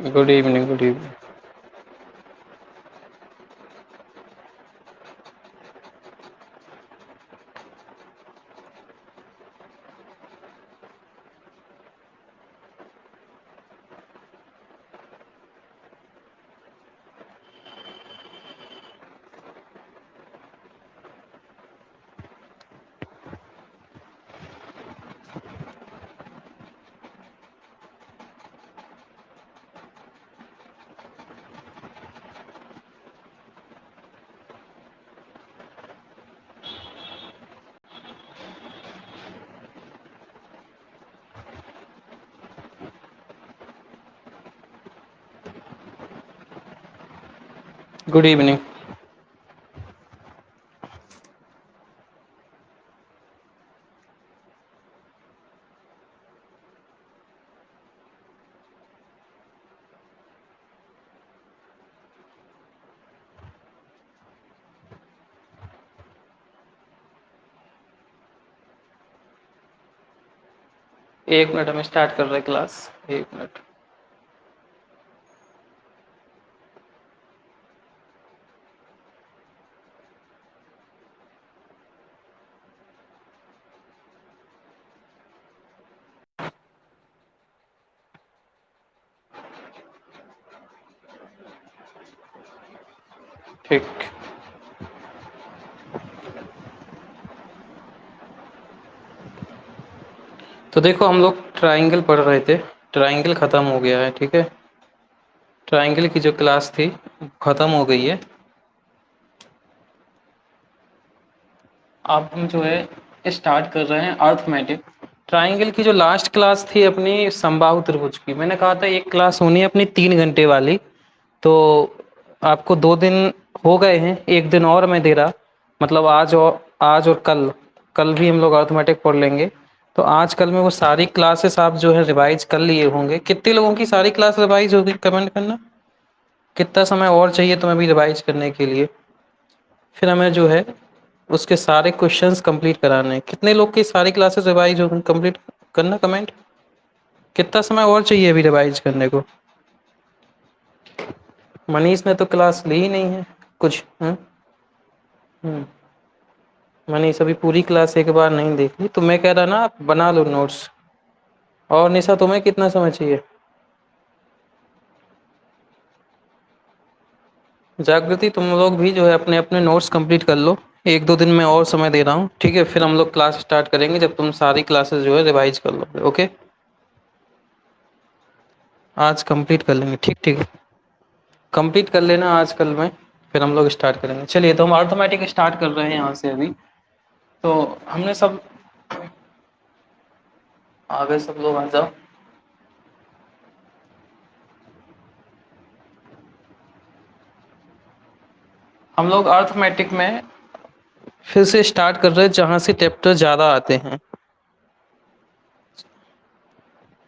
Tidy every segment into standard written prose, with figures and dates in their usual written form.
Good evening, good evening. Good evening. एक minute, हम start कर रहे हैं क्लास। एक मिनट। ठीक। तो देखो, हम लोग ट्राइंगल पढ़ रहे थे। ट्राइंगल खत्म हो गया है, ठीक है। ट्राइंगल की जो क्लास थी खत्म हो गई है। अब हम जो है स्टार्ट कर रहे हैं अर्थमेटिक। ट्राइंगल की जो लास्ट क्लास थी अपनी समबाहु त्रिभुज की, मैंने कहा था एक क्लास होनी है अपनी 3 घंटे वाली। तो आपको 2 दिन हो गए हैं, एक दिन और मैं दे रहा। मतलब आज और कल। कल भी हम लोग अर्थमेटिक पढ़ लेंगे। तो आज कल में वो सारी क्लासेस आप जो है रिवाइज कर लिए होंगे। कितने लोगों की सारी क्लास रिवाइज होगी, कमेंट करना। कितना समय और चाहिए तुम्हें भी रिवाइज करने के लिए? फिर हमें जो है उसके सारे क्वेश्चंस कंप्लीट कराने हैं। कितने लोग की सारी क्लासेस रिवाइज होगी, कंप्लीट करना कमेंट। कितना समय और चाहिए अभी रिवाइज करने को? मनीष ने तो क्लास ली ही नहीं है कुछ। हम्म। मनीष अभी पूरी क्लास एक बार नहीं देखी, तो मैं कह रहा ना आप बना लो नोट्स। और निशा, तुम्हें कितना समय चाहिए? जागृति, तुम लोग भी जो है अपने अपने नोट्स कंप्लीट कर लो। 1-2 दिन में और समय दे रहा हूँ, ठीक है। फिर हम लोग क्लास स्टार्ट करेंगे जब तुम सारी क्लासेस जो है रिवाइज कर लोगे। ओके, आज कंप्लीट कर लेंगे। ठीक ठीक, कंप्लीट कर लेना आज कल में। फिर हम लोग स्टार्ट करेंगे। चलिए, तो हम अर्थमेटिक स्टार्ट कर रहे हैं यहाँ से अभी। तो हमने सब आ गए, सब लोग आ जाओ। हम लोग अर्थमेटिक में फिर से स्टार्ट कर रहे हैं जहाँ से चैप्टर ज़्यादा आते हैं।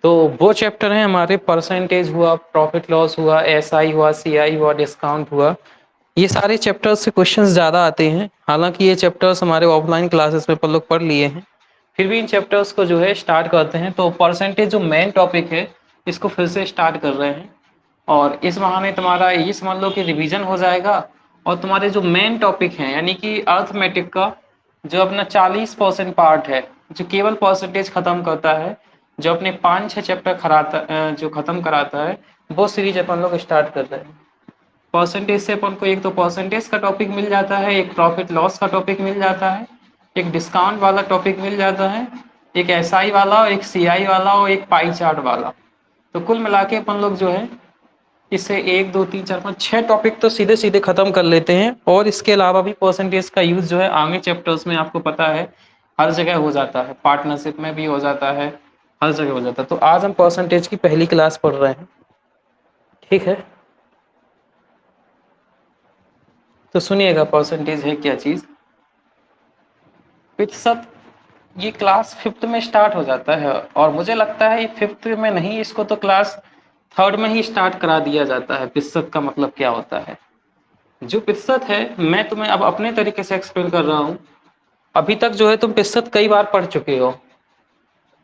तो वो चैप्टर हैं हमारे, परसेंटेज हुआ, प्रॉफिट लॉस हुआ, एसआई हुआ, सीआई हुआ, डिस्काउंट हुआ। ये सारे चैप्टर्स से क्वेश्चंस ज़्यादा आते हैं। हालांकि ये चैप्टर्स हमारे ऑफलाइन क्लासेस में अपन लोग पढ़ लिए हैं, फिर भी इन चैप्टर्स को जो है स्टार्ट करते हैं। तो परसेंटेज जो मेन टॉपिक है, इसको फिर से स्टार्ट कर रहे हैं। और इस बहाने तुम्हारा ये समझ लो कि रिवीजन हो जाएगा। और तुम्हारे जो मेन टॉपिक हैं, यानी कि अर्थमेटिक का जो अपना 40% पार्ट है, जो केवल परसेंटेज खत्म करता है, जो अपने 5-6 चैप्टर खराता जो खत्म कराता है, वो सीरीज अपन लोग स्टार्ट कर रहे हैं। परसेंटेज से अपन को एक तो परसेंटेज का टॉपिक मिल जाता है, एक प्रॉफिट लॉस का टॉपिक मिल जाता है, एक डिस्काउंट वाला टॉपिक मिल जाता है, एक एसआई वाला और एक सीआई वाला और एक पाई चार्ट वाला। तो कुल मिला के अपन लोग जो है इससे 1 2 3 4 5 6 टॉपिक तो सीधे सीधे खत्म कर लेते हैं। और इसके अलावा भी परसेंटेज का यूज जो है आगे चैप्टर्स में आपको पता है हर जगह हो जाता है, पार्टनरशिप में भी हो जाता है, हर जगह हो जाता है। तो आज हम परसेंटेज की पहली क्लास पढ़ रहे हैं, ठीक है। तो सुनिएगा, परसेंटेज है क्या चीज। प्रतिशत ये क्लास 5th में स्टार्ट हो जाता है, और मुझे लगता है ये 5th में नहीं, इसको तो क्लास 3rd में ही स्टार्ट करा दिया जाता है। प्रतिशत का मतलब क्या होता है? जो प्रतिशत है, मैं तुम्हें अब अपने तरीके से एक्सप्लेन कर रहा हूँ। अभी तक जो है तुम प्रतिशत कई बार पढ़ चुके हो,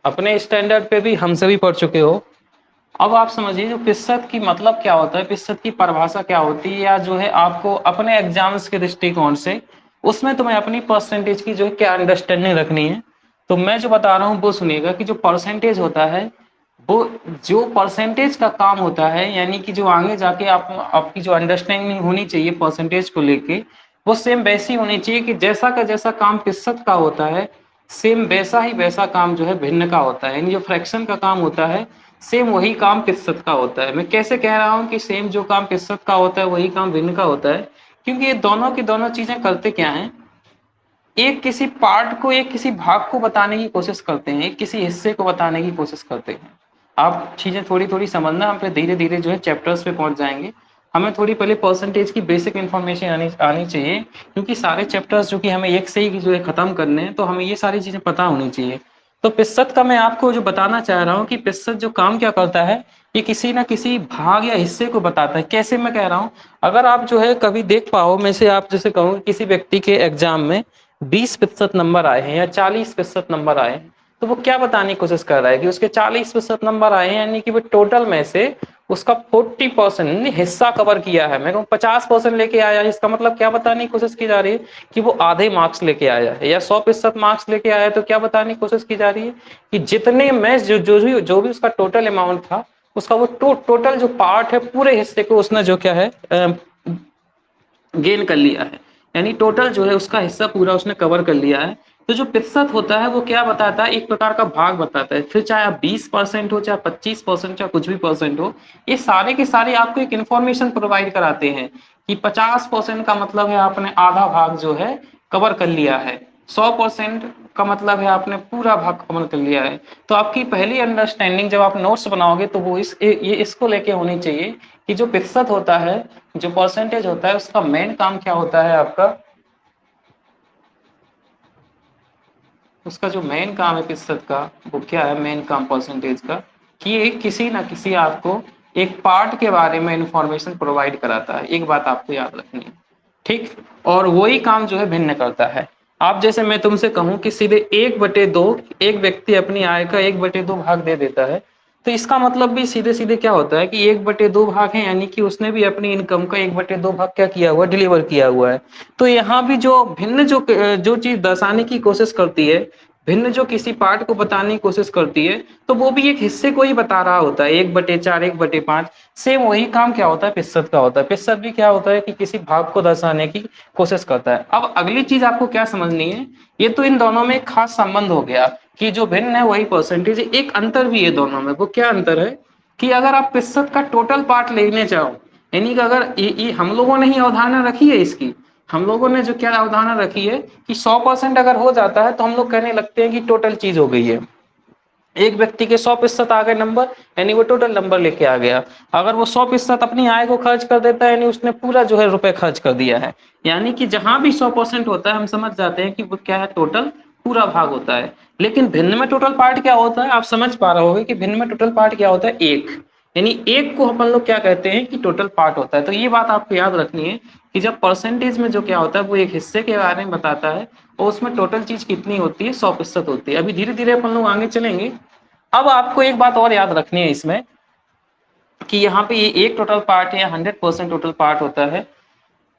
अपने स्टैंडर्ड पे भी हमसे भी पढ़ चुके हो। अब आप समझिए जो प्रतिशत की मतलब क्या होता है, प्रतिशत की परिभाषा क्या होती है, या जो है आपको अपने एग्जाम्स के दृष्टिकोण से उसमें तुम्हें अपनी परसेंटेज की जो है क्या अंडरस्टैंडिंग रखनी है। तो मैं जो बता रहा हूँ वो सुनिएगा कि जो परसेंटेज होता है, वो जो परसेंटेज का काम होता है, यानी कि जो आगे जाके आप आपकी जो अंडरस्टैंडिंग होनी चाहिए परसेंटेज को लेके, वो सेम वैसी होनी चाहिए कि जैसा का जैसा काम प्रतिशत का होता है, सेम वैसा ही वैसा काम जो है भिन्न का होता है। यानी जो फ्रैक्शन का काम होता है, सेम वही काम प्रतिशत का होता है। मैं कैसे कह रहा हूँ कि सेम जो काम प्रतिशत का होता है वही काम भिन्न का होता है, क्योंकि ये दोनों की दोनों चीजें करते क्या हैं, एक किसी पार्ट को, एक किसी भाग को बताने की कोशिश करते हैं, एक किसी हिस्से को बताने की कोशिश करते हैं। आप चीजें थोड़ी थोड़ी समझना, हम फिर धीरे धीरे जो है चैप्टर्स पे पहुंच जाएंगे। हमें थोड़ी पहले परसेंटेज की बेसिक इन्फॉर्मेशन आनी आनी चाहिए, क्योंकि सारे चैप्टर्स जो कि हमें एक से ही जो है खत्म करने हैं, तो हमें ये सारी चीजें पता होनी चाहिए। तो प्रतिशत का मैं आपको जो बताना चाह रहा हूँ कि प्रतिशत जो काम क्या करता है, ये किसी ना किसी भाग या हिस्से को बताता है। कैसे मैं कह रहा हूँ, अगर आप जो है कभी देख पाओ, मैं से आप जैसे कहूँ किसी व्यक्ति के एग्जाम में 20% नंबर आए हैं या 40% नंबर आए हैं, तो वो क्या बताने की कोशिश कर रहा है कि उसके 40% नंबर आए हैं, यानी कि वो टोटल में से उसका 40% हिस्सा कवर किया है। मैं कहूँ 50% लेके आया है, इसका मतलब क्या बताने की कोशिश की जा रही है कि वो आधे मार्क्स लेके आया है। या 100% मार्क्स लेके आया है, तो क्या बताने की कोशिश की जा रही है कि जितने में जो भी उसका टोटल अमाउंट था, उसका वो टोटल जो पार्ट है, पूरे हिस्से को उसने जो क्या है गेन कर लिया है। यानी टोटल जो है उसका हिस्सा पूरा उसने कवर कर लिया है। तो जो प्रतिशत होता है वो क्या बताता है, एक प्रकार का भाग बताता है। फिर चाहे आप 20% हो, चाहे 25%, चाहे कुछ भी परसेंट हो, ये सारे के सारे आपको एक इन्फॉर्मेशन प्रोवाइड कराते हैं कि 50% का मतलब है आपने आधा भाग जो है कवर कर लिया है, 100% का मतलब है आपने पूरा भाग कवर कर लिया है। तो आपकी पहली अंडरस्टैंडिंग जब आप नोट्स बनाओगे तो वो ये इसको लेके होनी चाहिए कि जो प्रतिशत होता है, जो परसेंटेज होता है, उसका मेन काम क्या होता है आपका, उसका जो मेन काम है प्रतिशत का, वो क्या है मेन काम परसेंटेज का, कि ये किसी ना किसी आपको एक पार्ट के बारे में इंफॉर्मेशन प्रोवाइड कराता है। एक बात आपको याद रखनी है, ठीक। और वही काम जो है भिन्न करता है। आप जैसे मैं तुमसे कहूं कि सीधे 1/2 एक व्यक्ति अपनी आय का 1/2 भाग दे देता है, तो इसका मतलब भी सीधे सीधे क्या होता है कि 1/2 भाग है, यानी कि उसने भी अपनी इनकम का 1/2 भाग क्या किया हुआ, डिलीवर किया हुआ है। तो यहाँ भी जो भिन्न जो चीज दर्शाने की कोशिश करती है, भिन्न जो किसी पार्ट को बताने की कोशिश करती है, तो वो भी एक हिस्से को ही बता रहा होता है। 1/4, 1/5, सेम वही काम क्या होता है प्रतिशत का होता है। प्रतिशत भी क्या होता है कि किसी भाग को दर्शाने की कोशिश करता है। अब अगली चीज आपको क्या समझनी है, ये तो इन दोनों में एक खास संबंध हो गया कि जो भिन्न है वही परसेंटेज है। एक अंतर भी है दोनों में। वो क्या अंतर है कि अगर आप प्रतिशत का टोटल पार्ट लेने चाहो, यानी कि अगर ये हम लोगों ने ही अवधारणा रखी है इसकी, हम लोगों ने जो क्या अवधारणा रखी है कि 100% अगर हो जाता है तो हम लोग कहने लगते हैं कि टोटल चीज हो गई है। एक व्यक्ति के 100% आ गए नंबर, यानी वो टोटल नंबर लेके आ गया। अगर वो 100% अपनी आय को खर्च कर देता है, यानी उसने पूरा जो है रुपए खर्च कर दिया है। यानी कि जहां भी 100% होता है हम समझ जाते हैं कि वो क्या है, टोटल पूरा भाग होता है। लेकिन भिन्न में टोटल पार्ट क्या होता है, आप समझ पा रहे होगे कि भिन्न में टोटल पार्ट क्या होता है, एक। यानी एक को अपन लोग क्या कहते हैं कि टोटल पार्ट होता है। तो ये बात आपको याद रखनी है कि जब परसेंटेज में जो क्या होता है वो एक हिस्से के बारे में बताता है, और उसमें टोटल चीज कितनी होती है, 100% होती है। अभी धीरे धीरे अपन लोग आगे चलेंगे। अब आपको एक बात और याद रखनी है इसमें कि यहाँ पे ये एक टोटल पार्ट है या 100% टोटल पार्ट होता है।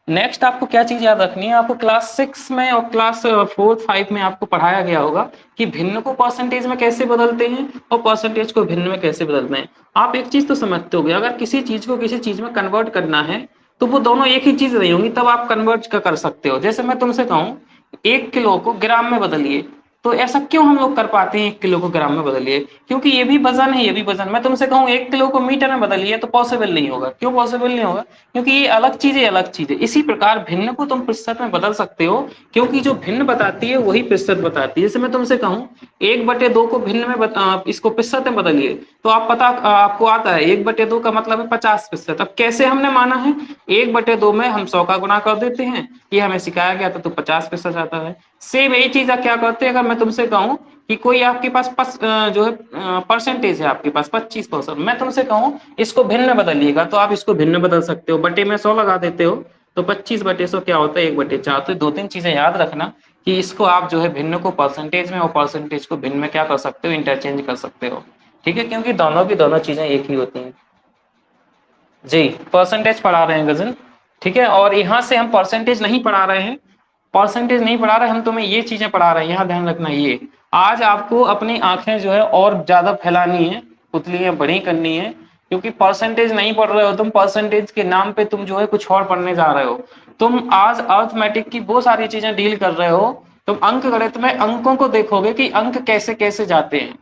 नेक्स्ट आपको क्या चीज याद रखनी है, आपको क्लास 6 में और क्लास 4, 5 में आपको पढ़ाया गया होगा कि भिन्न को परसेंटेज में कैसे बदलते हैं और परसेंटेज को भिन्न में कैसे बदलते हैं। आप एक चीज तो समझते होगे, अगर किसी चीज को किसी चीज में कन्वर्ट करना है तो वो दोनों एक ही चीज नहीं होंगी, तब आप कन्वर्ट कर सकते हो। जैसे मैं तुमसे कहूँ 1 किलो को ग्राम में बदलिए, तो ऐसा क्यों हम लोग कर पाते हैं, 1 किलो को ग्राम में बदलिए, क्योंकि ये भी वजन है ये भी वजन। मैं तुमसे कहूँ 1 किलो को मीटर में बदलिए, तो पॉसिबल नहीं होगा। क्यों पॉसिबल नहीं होगा, क्योंकि ये अलग चीज है, अलग चीज है। इसी प्रकार भिन्न को तुम प्रतिशत में बदल सकते हो, क्योंकि जो भिन्न बताती है वही प्रतिशत बताती है। जैसे मैं तुमसे कहूँ 1/2 को भिन्न में इसको प्रतिशत में बदलिए, तो आपको आता है 1/2 का मतलब है 50%। अब कैसे हमने माना है, 1/2 में हम 100 का गुणा कर देते हैं, ये हमें सिखाया गया था, तो 50% आता है। सेम यही चीज आप क्या करते हैं, अगर मैं तुमसे कहूँ कि कोई आपके पास जो है परसेंटेज है आपके पास 25%, मैं तुमसे कहूँ इसको भिन्न बदलिएगा, तो आप इसको भिन्न बदल सकते हो। बटे में 100 लगा देते हो, तो 25/100 क्या होता है, 1/4। तो 2-3 चीजें याद रखना कि इसको आप जो है भिन्न को परसेंटेज में और परसेंटेज को भिन्न में क्या कर सकते हो, इंटरचेंज कर सकते हो। ठीक है, क्योंकि दोनों की दोनों चीजें एक ही होती हैं। जी, परसेंटेज पढ़ा रहे हैं गजन, ठीक है। और यहाँ से हम परसेंटेज नहीं पढ़ा रहे हैं, परसेंटेज नहीं पढ़ा रहे हम, तुम्हें ये चीजें पढ़ा रहे हैं, यहाँ ध्यान रखना। ये आज आपको अपनी आंखें जो है और ज्यादा फैलानी है, पुतलियां बड़ी करनी है, क्योंकि परसेंटेज नहीं पढ़ रहे हो तुम, परसेंटेज के नाम पे तुम जो है कुछ और पढ़ने जा रहे हो। तुम आज अर्थमेटिक की बहुत सारी चीजें डील कर रहे हो, तुम अंक गणित में अंकों को देखोगे कि अंक कैसे कैसे जाते हैं,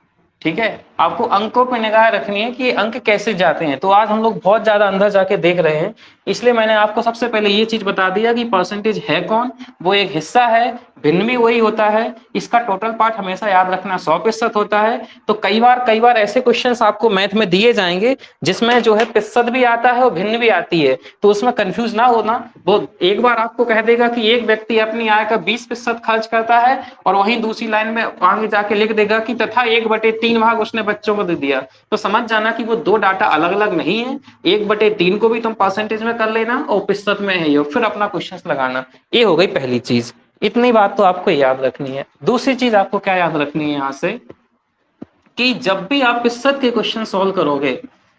ठीक है। आपको अंकों पर निगाह रखनी है कि अंक कैसे जाते हैं। तो आज हम लोग बहुत ज्यादा अंदर जाके देख रहे हैं, इसलिए मैंने आपको सबसे पहले ये चीज बता दिया कि परसेंटेज है कौन, वो एक हिस्सा है, भिन्न भी वही होता है। इसका टोटल पार्ट हमेशा याद रखना 100% होता है। तो कई बार ऐसे क्वेश्चंस आपको मैथ में दिए जाएंगे जिसमें जो है प्रतिशत भी आता है और भिन्न भी आती है, तो उसमें कंफ्यूज ना होना। वो एक बार आपको कह देगा कि एक व्यक्ति अपनी आय का 20% खर्च करता है, और वहीं दूसरी लाइन में आगे जाके लिख देगा कि तथा 1/3 भाग उसने बच्चों को दे दिया, तो समझ जाना कि वो दो डाटा अलग अलग नहीं है। 1/3 को भी तुम परसेंटेज में कर लेना और प्रतिशत में है, फिर अपना क्वेश्चन लगाना। ये हो गई पहली चीज, इतनी बात तो आपको याद रखनी है। दूसरी चीज आपको क्या याद रखनी है यहाँ से, कि जब भी आप प्रतिशत के क्वेश्चन सॉल्व करोगे,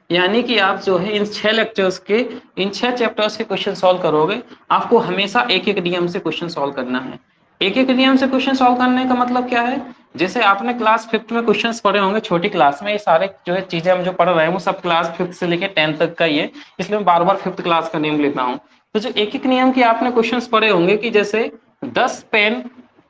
यानी कि आप जो है इन 6 लेक्चर्स के, इन 6 चैप्टर्स के क्वेश्चन सॉल्व करोगे, आपको हमेशा एक एक नियम से क्वेश्चन सॉल्व करना है। एक एक नियम से क्वेश्चन सॉल्व करने का मतलब क्या है, जैसे आपने क्लास 5th में क्वेश्चंस पढ़े होंगे छोटी क्लास में, ये सारे जो है चीजें हम जो पढ़ रहे हैं वो सब क्लास 5th से लेके 10th तक का ही है, इसलिए मैं बार बार 5th क्लास का नेम लेता हूँ। तो जो एक एक नियम के आपने क्वेश्चंस पढ़े होंगे कि जैसे 10 पेन,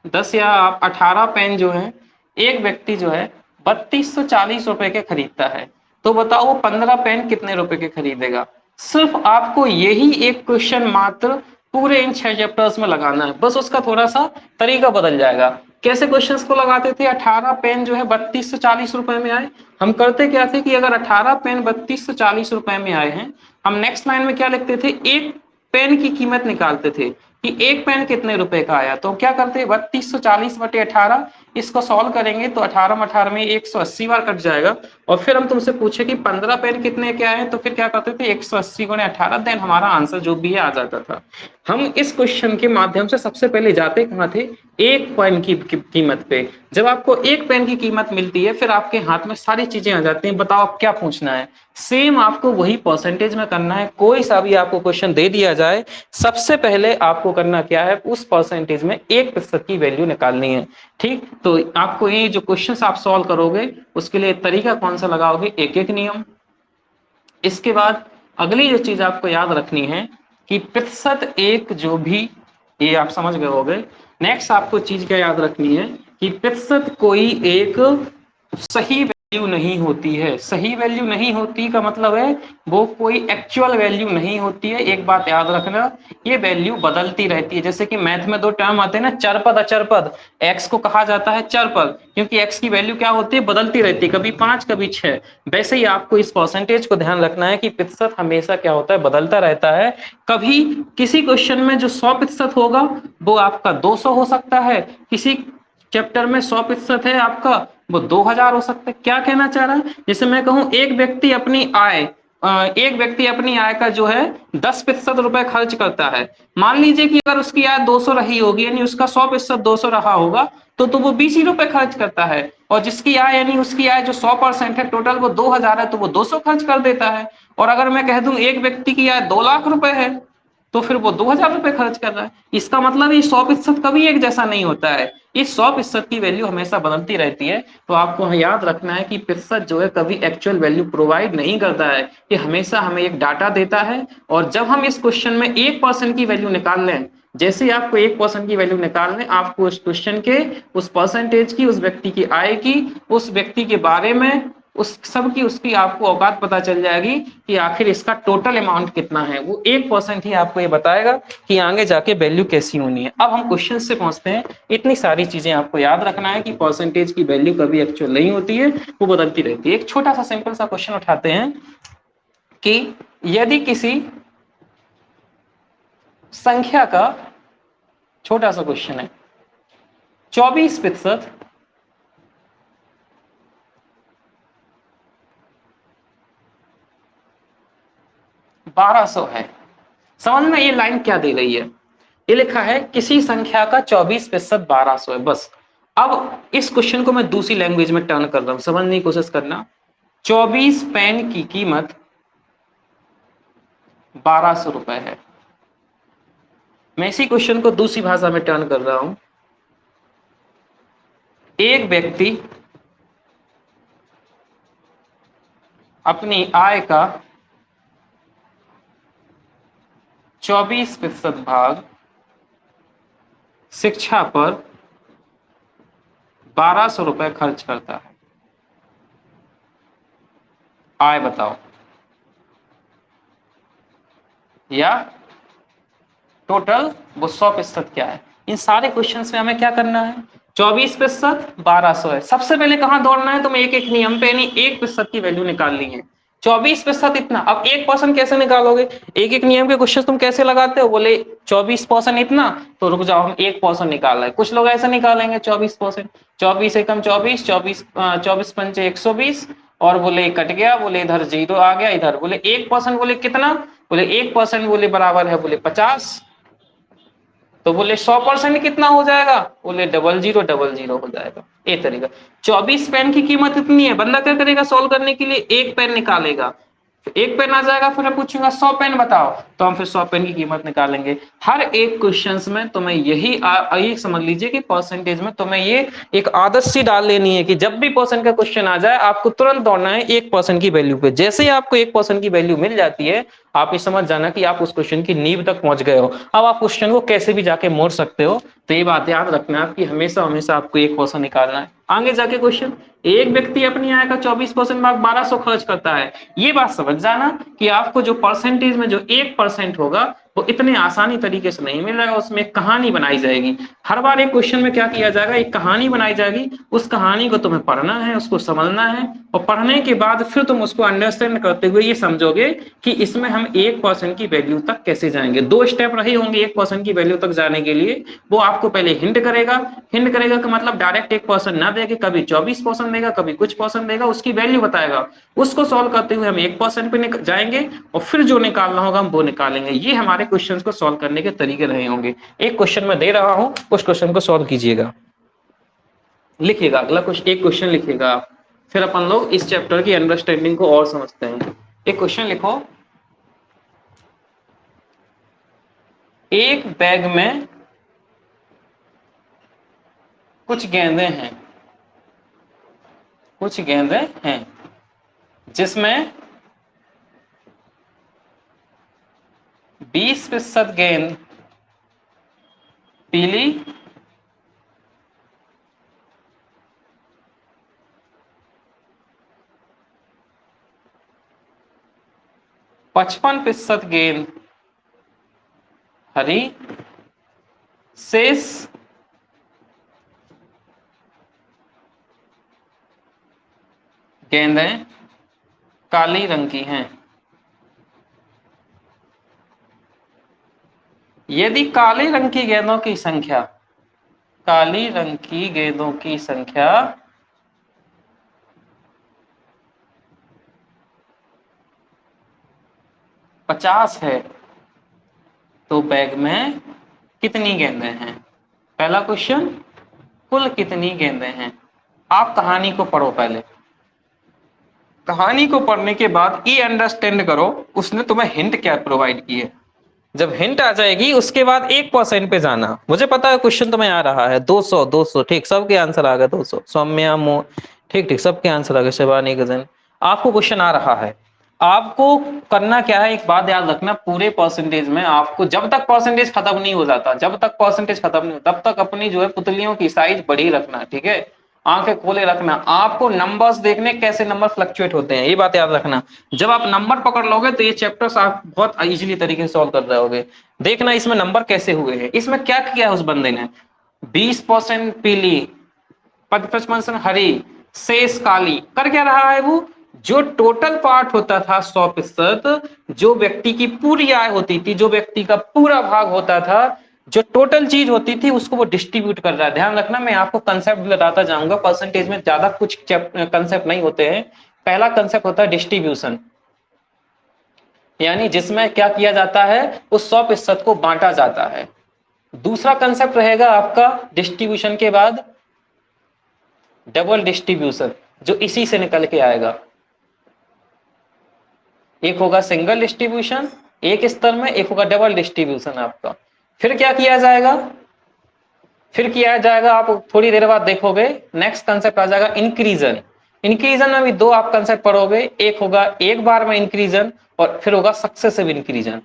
10 या 18 पेन जो है एक व्यक्ति जो है 3240 रुपए के खरीदता है, तो बताओ वो 15 पेन कितने रुपए के खरीदेगा। सिर्फ आपको यही एक क्वेश्चन मात्र पूरे इन 6 चैप्टर्स में लगाना है, बस उसका थोड़ा सा तरीका बदल जाएगा। कैसे क्वेश्चंस को लगाते थे, 18 पेन जो है 3240 रुपए में आए, हम करते क्या थे कि अगर 18 पेन 3240 रुपए में आए हैं, हम नेक्स्ट लाइन में क्या लिखते थे, एक पेन की कीमत निकालते थे कि एक पेन कितने रुपए का आया। तो क्या करते, 3240/18, इसको सॉल्व करेंगे तो 18 में 18 में 180 बार कट जाएगा, और फिर हम तुमसे पूछे कि 15 पेन कितने के आए, तो फिर क्या करते थे 180 × 18, देन हमारा आंसर जो भी है आ जाता था। हम इस क्वेश्चन के माध्यम से सबसे पहले जाते कहाँ थे, एक पेन की कीमत पे। जब आपको एक पेन की कीमत मिलती है, फिर आपके हाथ में सारी चीजें आ जाती हैं, बताओ आप क्या पूछना है। सेम आपको वही परसेंटेज में करना है, कोई सा भी आपको क्वेश्चन दे दिया जाए, सबसे पहले आपको करना क्या है, उस परसेंटेज में 1% की वैल्यू निकालनी है। ठीक, तो आपको ये जो क्वेश्चन आप सॉल्व करोगे उसके लिए तरीका कौन सा लगाओगे, एक एक नियम। इसके बाद अगली जो चीज आपको याद रखनी है कि प्रतिशत एक जो भी, ये आप समझ गए होगे। नेक्स्ट आपको चीज क्या याद रखनी है कि प्रतिशत कोई एक सही वैल्यू नहीं होती है। सही वैल्यू नहीं होती का मतलब है वो कोई एक्चुअल वैल्यू नहीं होती है। एक बात याद रखना, ये वैल्यू बदलती रहती है। जैसे कि मैथ में दो टर्म आते हैं ना, चरपद अचरपद। एक्स को कहा जाता है चरपद, क्योंकि एक्स की वैल्यू क्या होती है, बदलती रहती है, कभी 5 कभी 6। वैसे ही आपको इस परसेंटेज को ध्यान रखना है कि प्रतिशत हमेशा क्या होता है, बदलता रहता है। कभी किसी क्वेश्चन में जो 100% होगा वो आपका 200 हो सकता है, किसी चैप्टर में 100% है आपका, वो 2000 हो सकता है। क्या कहना चाह रहा है, जैसे मैं कहूं एक व्यक्ति अपनी आय का जो है 10% रुपए खर्च करता है। मान लीजिए कि अगर उसकी आय 200 रही होगी, यानी उसका 100% 200 रहा होगा, तो वो 20 ही रुपए खर्च करता है। और जिसकी आय, यानी उसकी आय जो 100% है टोटल, वो 2000 है, तो वो 200 खर्च कर देता है। और अगर मैं कह दूं एक व्यक्ति की आय 2 लाख रुपए है, तो फिर वो 2000 रुपए खर्च कर रहा है। इसका मतलब ये 100% कभी एक जैसा नहीं होता है, इस 100% की वैल्यू हमेशा बदलती रहती है। तो आपको याद रखना है कि प्रतिशत जो है कभी एक्चुअल वैल्यू प्रोवाइड नहीं करता है, ये हमेशा हमें एक डाटा देता है। और जब हम इस क्वेश्चन में 1% की वैल्यू निकाल लें, जैसे ही आपको 1% की वैल्यू निकालने, आपको उस क्वेश्चन के, उस परसेंटेज की, उस व्यक्ति की आय की, उस व्यक्ति के बारे में, उस सब की उसकी आपको औकात पता चल जाएगी कि आखिर इसका टोटल अमाउंट कितना है। वो 1% ही आपको ये बताएगा कि आगे जाके वैल्यू कैसी होनी है। अब हम क्वेश्चन से पहुंचते हैं। इतनी सारी चीजें आपको याद रखना है कि परसेंटेज की वैल्यू कभी एक्चुअल नहीं होती है, वो बदलती रहती है। एक छोटा सा सिंपल सा क्वेश्चन उठाते हैं कि यदि किसी संख्या का, छोटा सा क्वेश्चन है, 24% 1200 है। समझ में ये लाइन क्या दे रही है, ये लिखा है किसी संख्या का 24% 1200 है, बस। अब इस क्वेश्चन को मैं दूसरी लैंग्वेज में टर्न कर रहा हूं, समझने की कोशिश करना। 24 पेन की कीमत 1200 रुपए है। मैं इसी क्वेश्चन को दूसरी भाषा में टर्न कर रहा हूं। एक व्यक्ति अपनी आय का 24% भाग शिक्षा पर 1200 रुपए खर्च करता है। आय बताओ, या टोटल वो 100% क्या है। इन सारे क्वेश्चन में हमें क्या करना है, 24% 1200 है। सबसे पहले कहां दौड़ना है, तुम्हें एक एक नियम पे नहीं 1% की वैल्यू निकालनी है। 24% इतना, अब 1% कैसे निकालोगे, एक एक नियम के क्वेश्चन तुम कैसे लगाते हो, बोले 24% इतना, तो रुक जाओ हम 1% निकाल रहे हैं। कुछ लोग ऐसे निकालेंगे 24%, 24 एकम 24, 24 पंचे 120, और बोले कट गया, बोले इधर जीरो आ गया, इधर बोले 1% बोले कितना, बोले 1% बोले बराबर है बोले 50, तो बोले 100% कितना हो जाएगा, बोले 0000 हो जाएगा। ये तरीका। 24 पेन की कीमत इतनी है, बंदा क्या करेगा सॉल्व करने के लिए, एक पेन निकालेगा, एक पेन आ जाएगा, फिर मैं पूछूंगा 100 पेन बताओ, तो हम फिर 100 पेन की कीमत निकालेंगे। हर एक क्वेश्चंस में तुम्हें यही समझ लीजिए कि परसेंटेज में तुम्हें ये एक आदत सी डाल लेनी है कि जब भी परसेंट का क्वेश्चन आ जाए आपको तुरंत दौड़ना है 1% की वैल्यू पे। जैसे ही आपको 1% की वैल्यू मिल जाती है, आप ये समझ जाना कि आप उस क्वेश्चन की नींव तक पहुंच गए हो। अब आप क्वेश्चन को कैसे भी जाके मोड़ सकते हो। तो ये बात याद रखना कि हमेशा हमेशा आपको 1% निकालना है। आगे जाके क्वेश्चन, एक व्यक्ति अपनी आय का 24% भाग 1200 खर्च करता है। ये बात समझ जाना कि आपको जो परसेंटेज में जो 1% होगा वो इतने आसानी तरीके से नहीं मिल रहा है, उसमें एक कहानी बनाई जाएगी। हर बार एक क्वेश्चन में क्या किया जाएगा, एक कहानी बनाई जाएगी, उस कहानी को तुम्हें पढ़ना है, उसको समझना है, और पढ़ने के बाद फिर तुम उसको अंडरस्टैंड करते हुए ये समझोगे कि इसमें हम 1% की वैल्यू तक कैसे जाएंगे। 2 स्टेप रहे होंगे 1% की वैल्यू तक जाने के लिए। वो आपको पहले हिंट करेगा, हिंट करेगा कि मतलब डायरेक्ट 1% ना देके कभी 24% देगा, कभी कुछ परसेंट देगा, उसकी वैल्यू बताएगा। उसको सॉल्व करते हुए हम 1% पे जाएंगे, और फिर जो निकालना होगा हम वो निकालेंगे। ये हमारे क्वेश्चंस को सॉल्व करने के तरीके रहे होंगे। एक क्वेश्चन मैं दे रहा हूं, उस क्वेश्चन को सॉल्व कीजिएगा, लिखिएगा अगला क्वेश्चन, एक क्वेश्चन लिखिएगा आप, फिर अपन लोग इस चैप्टर की अंडरस्टैंडिंग को और समझते हैं। एक क्वेश्चन लिखो, एक बैग में कुछ गेंदें हैं, कुछ गेंदें हैं जिसमें 20% गेंद पीली, 55% गेंद हरी, शेष गेंदें काली रंग की हैं। यदि काले रंग की गेंदों की संख्या, काली रंग की गेंदों की संख्या 50 है, तो बैग में कितनी गेंदें हैं। पहला क्वेश्चन, कुल कितनी गेंदें हैं। आप कहानी को पढ़ो पहले, कहानी को पढ़ने के बाद ये अंडरस्टैंड करो उसने तुम्हें हिंट क्या प्रोवाइड की है। जब हिंट आ जाएगी उसके बाद 1% पे जाना। मुझे पता है क्वेश्चन तुम्हें आ रहा है 200 200, ठीक, सबके आंसर आ गए 200, सौम्या मो, ठीक ठीक सबके आंसर आ गए, शिवानी गजन, आपको क्वेश्चन आ रहा है। आपको करना क्या है, एक बात याद रखना, पूरे परसेंटेज में आपको जब तक परसेंटेज खत्म नहीं हो जाता, जब तक परसेंटेज खत्म नहीं हो तब तक अपनी जो है पुतलियों की साइज बड़ी रखना, ठीक है, आंखें खोले रखना। आपको नंबर्स देखने कैसे नंबर फ्लक्चुएट होते हैं, ये बात याद रखना। जब आप नंबर पकड़ लोगे तो ये चैप्टर्स आप बहुत इजीली तरीके से सॉल्व कर रहे होगे। देखना इसमें नंबर कैसे हुए हैं। इसमें क्या किया है उस बंदे ने, 20% पीली, 55% हरी, शेष काली, कर क्या रहा है वो, जो टोटल पार्ट होता था 100%, जो व्यक्ति की पूरी आय होती थी, जो व्यक्ति का पूरा भाग होता था, जो टोटल चीज होती थी, उसको वो डिस्ट्रीब्यूट कर रहा है। ध्यान रखना, मैं आपको कंसेप्ट बताता जाऊंगा, परसेंटेज में ज्यादा कुछ कंसेप्ट नहीं होते हैं। पहला कंसेप्ट होता है डिस्ट्रीब्यूशन, यानी जिसमें क्या किया जाता है, उस 100% को बांटा जाता है। दूसरा कंसेप्ट रहेगा आपका डिस्ट्रीब्यूशन के बाद डबल डिस्ट्रीब्यूशन, जो इसी से निकल के आएगा। एक होगा सिंगल डिस्ट्रीब्यूशन एक स्तर में, एक होगा डबल डिस्ट्रीब्यूशन आपका। फिर क्या किया जाएगा, फिर किया जाएगा, आप थोड़ी देर बाद देखोगे नेक्स्ट कंसेप्ट आ जाएगा इंक्रीजन। इंक्रीजन में भी दो आप कंसेप्ट पढ़ोगे, एक होगा एक बार में इंक्रीजन और फिर होगा सक्सेसिव इंक्रीजन,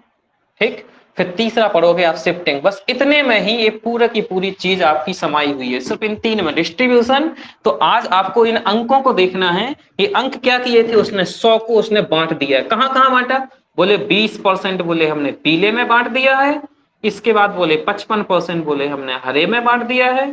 ठीक। फिर तीसरा पढ़ोगे आप शिफ्टिंग। बस इतने में ही ये पूरा की पूरी चीज आपकी समाई हुई है, सिर्फ इन तीन में डिस्ट्रीब्यूशन। तो आज आपको इन अंकों को देखना है। ये अंक क्या किए थे, उसने 100 को उसने बांट दिया है। कहां कहां बांटा, बोले 20% बोले हमने पीले में बांट दिया है, इसके बाद बोले 55% बोले हमने हरे में बांट दिया है,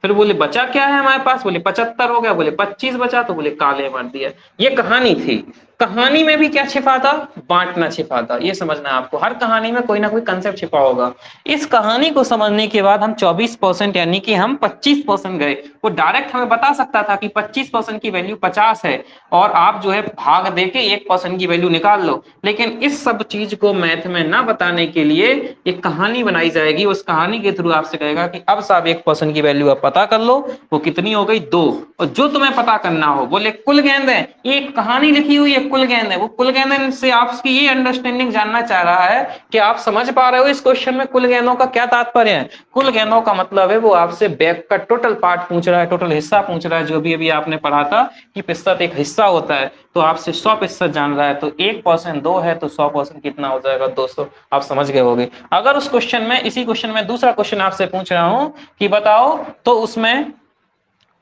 फिर बोले बचा क्या है हमारे पास, बोले 75 हो गया, बोले 25 बचा तो बोले काले बांट दिया। ये कहानी थी। कहानी में भी क्या छिपा था, बांटना छिपा था। ये समझना है आपको, हर कहानी में कोई ना कोई कंसेप्ट छिपा होगा। इस कहानी को समझने के बाद हम 24% यानी कि हम 25% गए। वो डायरेक्ट हमें बता सकता था कि 25% की वैल्यू 50 है और आप जो है भाग दे के 1% की वैल्यू निकाल लो, लेकिन इस सब चीज को मैथ में ना बताने के लिए एक कहानी बनाई जाएगी। उस कहानी के थ्रू आपसे कहेगा कि अब साहब 1% की वैल्यू आप पता कर लो, वो कितनी हो गई 2। और जो तुम्हें पता करना हो, बोले कुल गेंद है, एक कहानी लिखी हुई है कुल गेंद है, वो कुल गेंद से आपकी ये अंडरस्टैंडिंग जानना चाह रहा है कि आप समझ पा रहे हो इस क्वेश्चन में कुल गेंदों का क्या तात्पर्य है। कुल गेंदों का मतलब है वो आपसे बैक का टोटल पार्ट पूछ रहा है, टोटल हिस्सा पूछ रहा है, जो भी अभी आपने पढ़ा था कि प्रतिशत एक हिस्सा होता है, तो आपसे 100% जान रहा है। तो 1% 2 है तो 100% कितना हो जाएगा 200। आप समझ गए होंगे। अगर उस क्वेश्चन में, इसी क्वेश्चन में दूसरा क्वेश्चन आपसे पूछ रहा हूं कि बताओ तो उसमें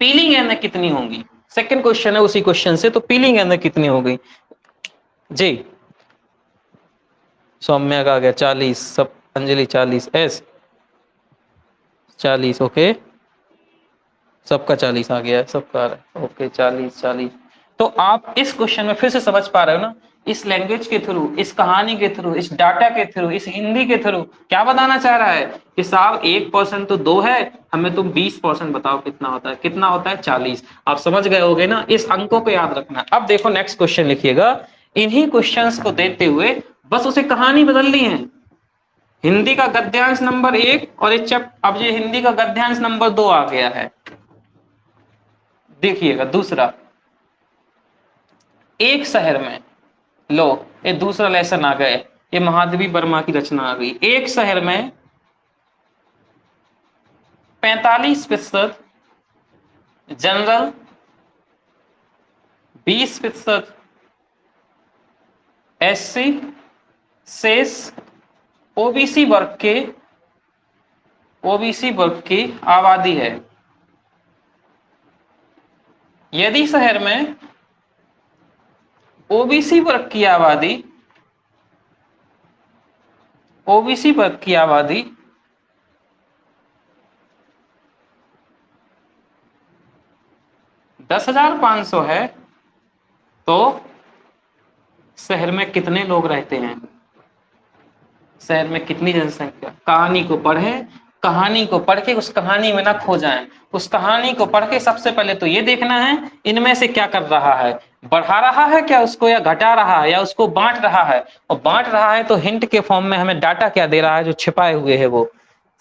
पीली गेंदें कितनी होंगी, सेकंड क्वेश्चन है उसी क्वेश्चन से, तो पीली गेंदें कितनी होगी जी। सौम्या का आ गया 40, सब अंजलि 40, एस 40, ओके सबका 40 आ गया है, सबका ओके 40। तो आप इस क्वेश्चन में फिर से समझ पा रहे हो ना, इस लैंग्वेज के थ्रू, इस कहानी के थ्रू, इस डाटा के थ्रू, इस हिंदी के थ्रू क्या बताना चाह रहा है कि साहब 1% तो 2 है, हमें तुम 20% बताओ कितना होता है, कितना होता है 40। आप समझ गए होगे ना, इस अंकों को याद रखना। अब देखो नेक्स्ट क्वेश्चन लिखिएगा। इन्हीं क्वेश्चंस को देते हुए बस उसे कहानी बदल दी है। हिंदी का गद्यांश नंबर 1 और अब ये हिंदी का गद्यांश नंबर 2 आ गया है। देखिएगा दूसरा, एक शहर में, लो ये दूसरा लेसन आ गए, ये महादेवी वर्मा की रचना आ गई। एक शहर में 45% जनरल, 20% एससी शेष ओबीसी वर्ग की आबादी है। यदि शहर में ओबीसी वर्ग की आबादी 10,500 है तो शहर में कितने लोग रहते हैं, शहर में कितनी जनसंख्या। कहानी को पढ़ें, कहानी को पढ़ के उस कहानी में ना खो जाएं। उस कहानी को पढ़ के सबसे पहले तो ये देखना है इनमें से क्या कर रहा है, बढ़ा रहा है क्या उसको, या घटा रहा है, या उसको बांट रहा है। और बांट रहा है तो हिंट के फॉर्म में हमें डाटा क्या दे रहा है, जो छिपाए हुए है वो।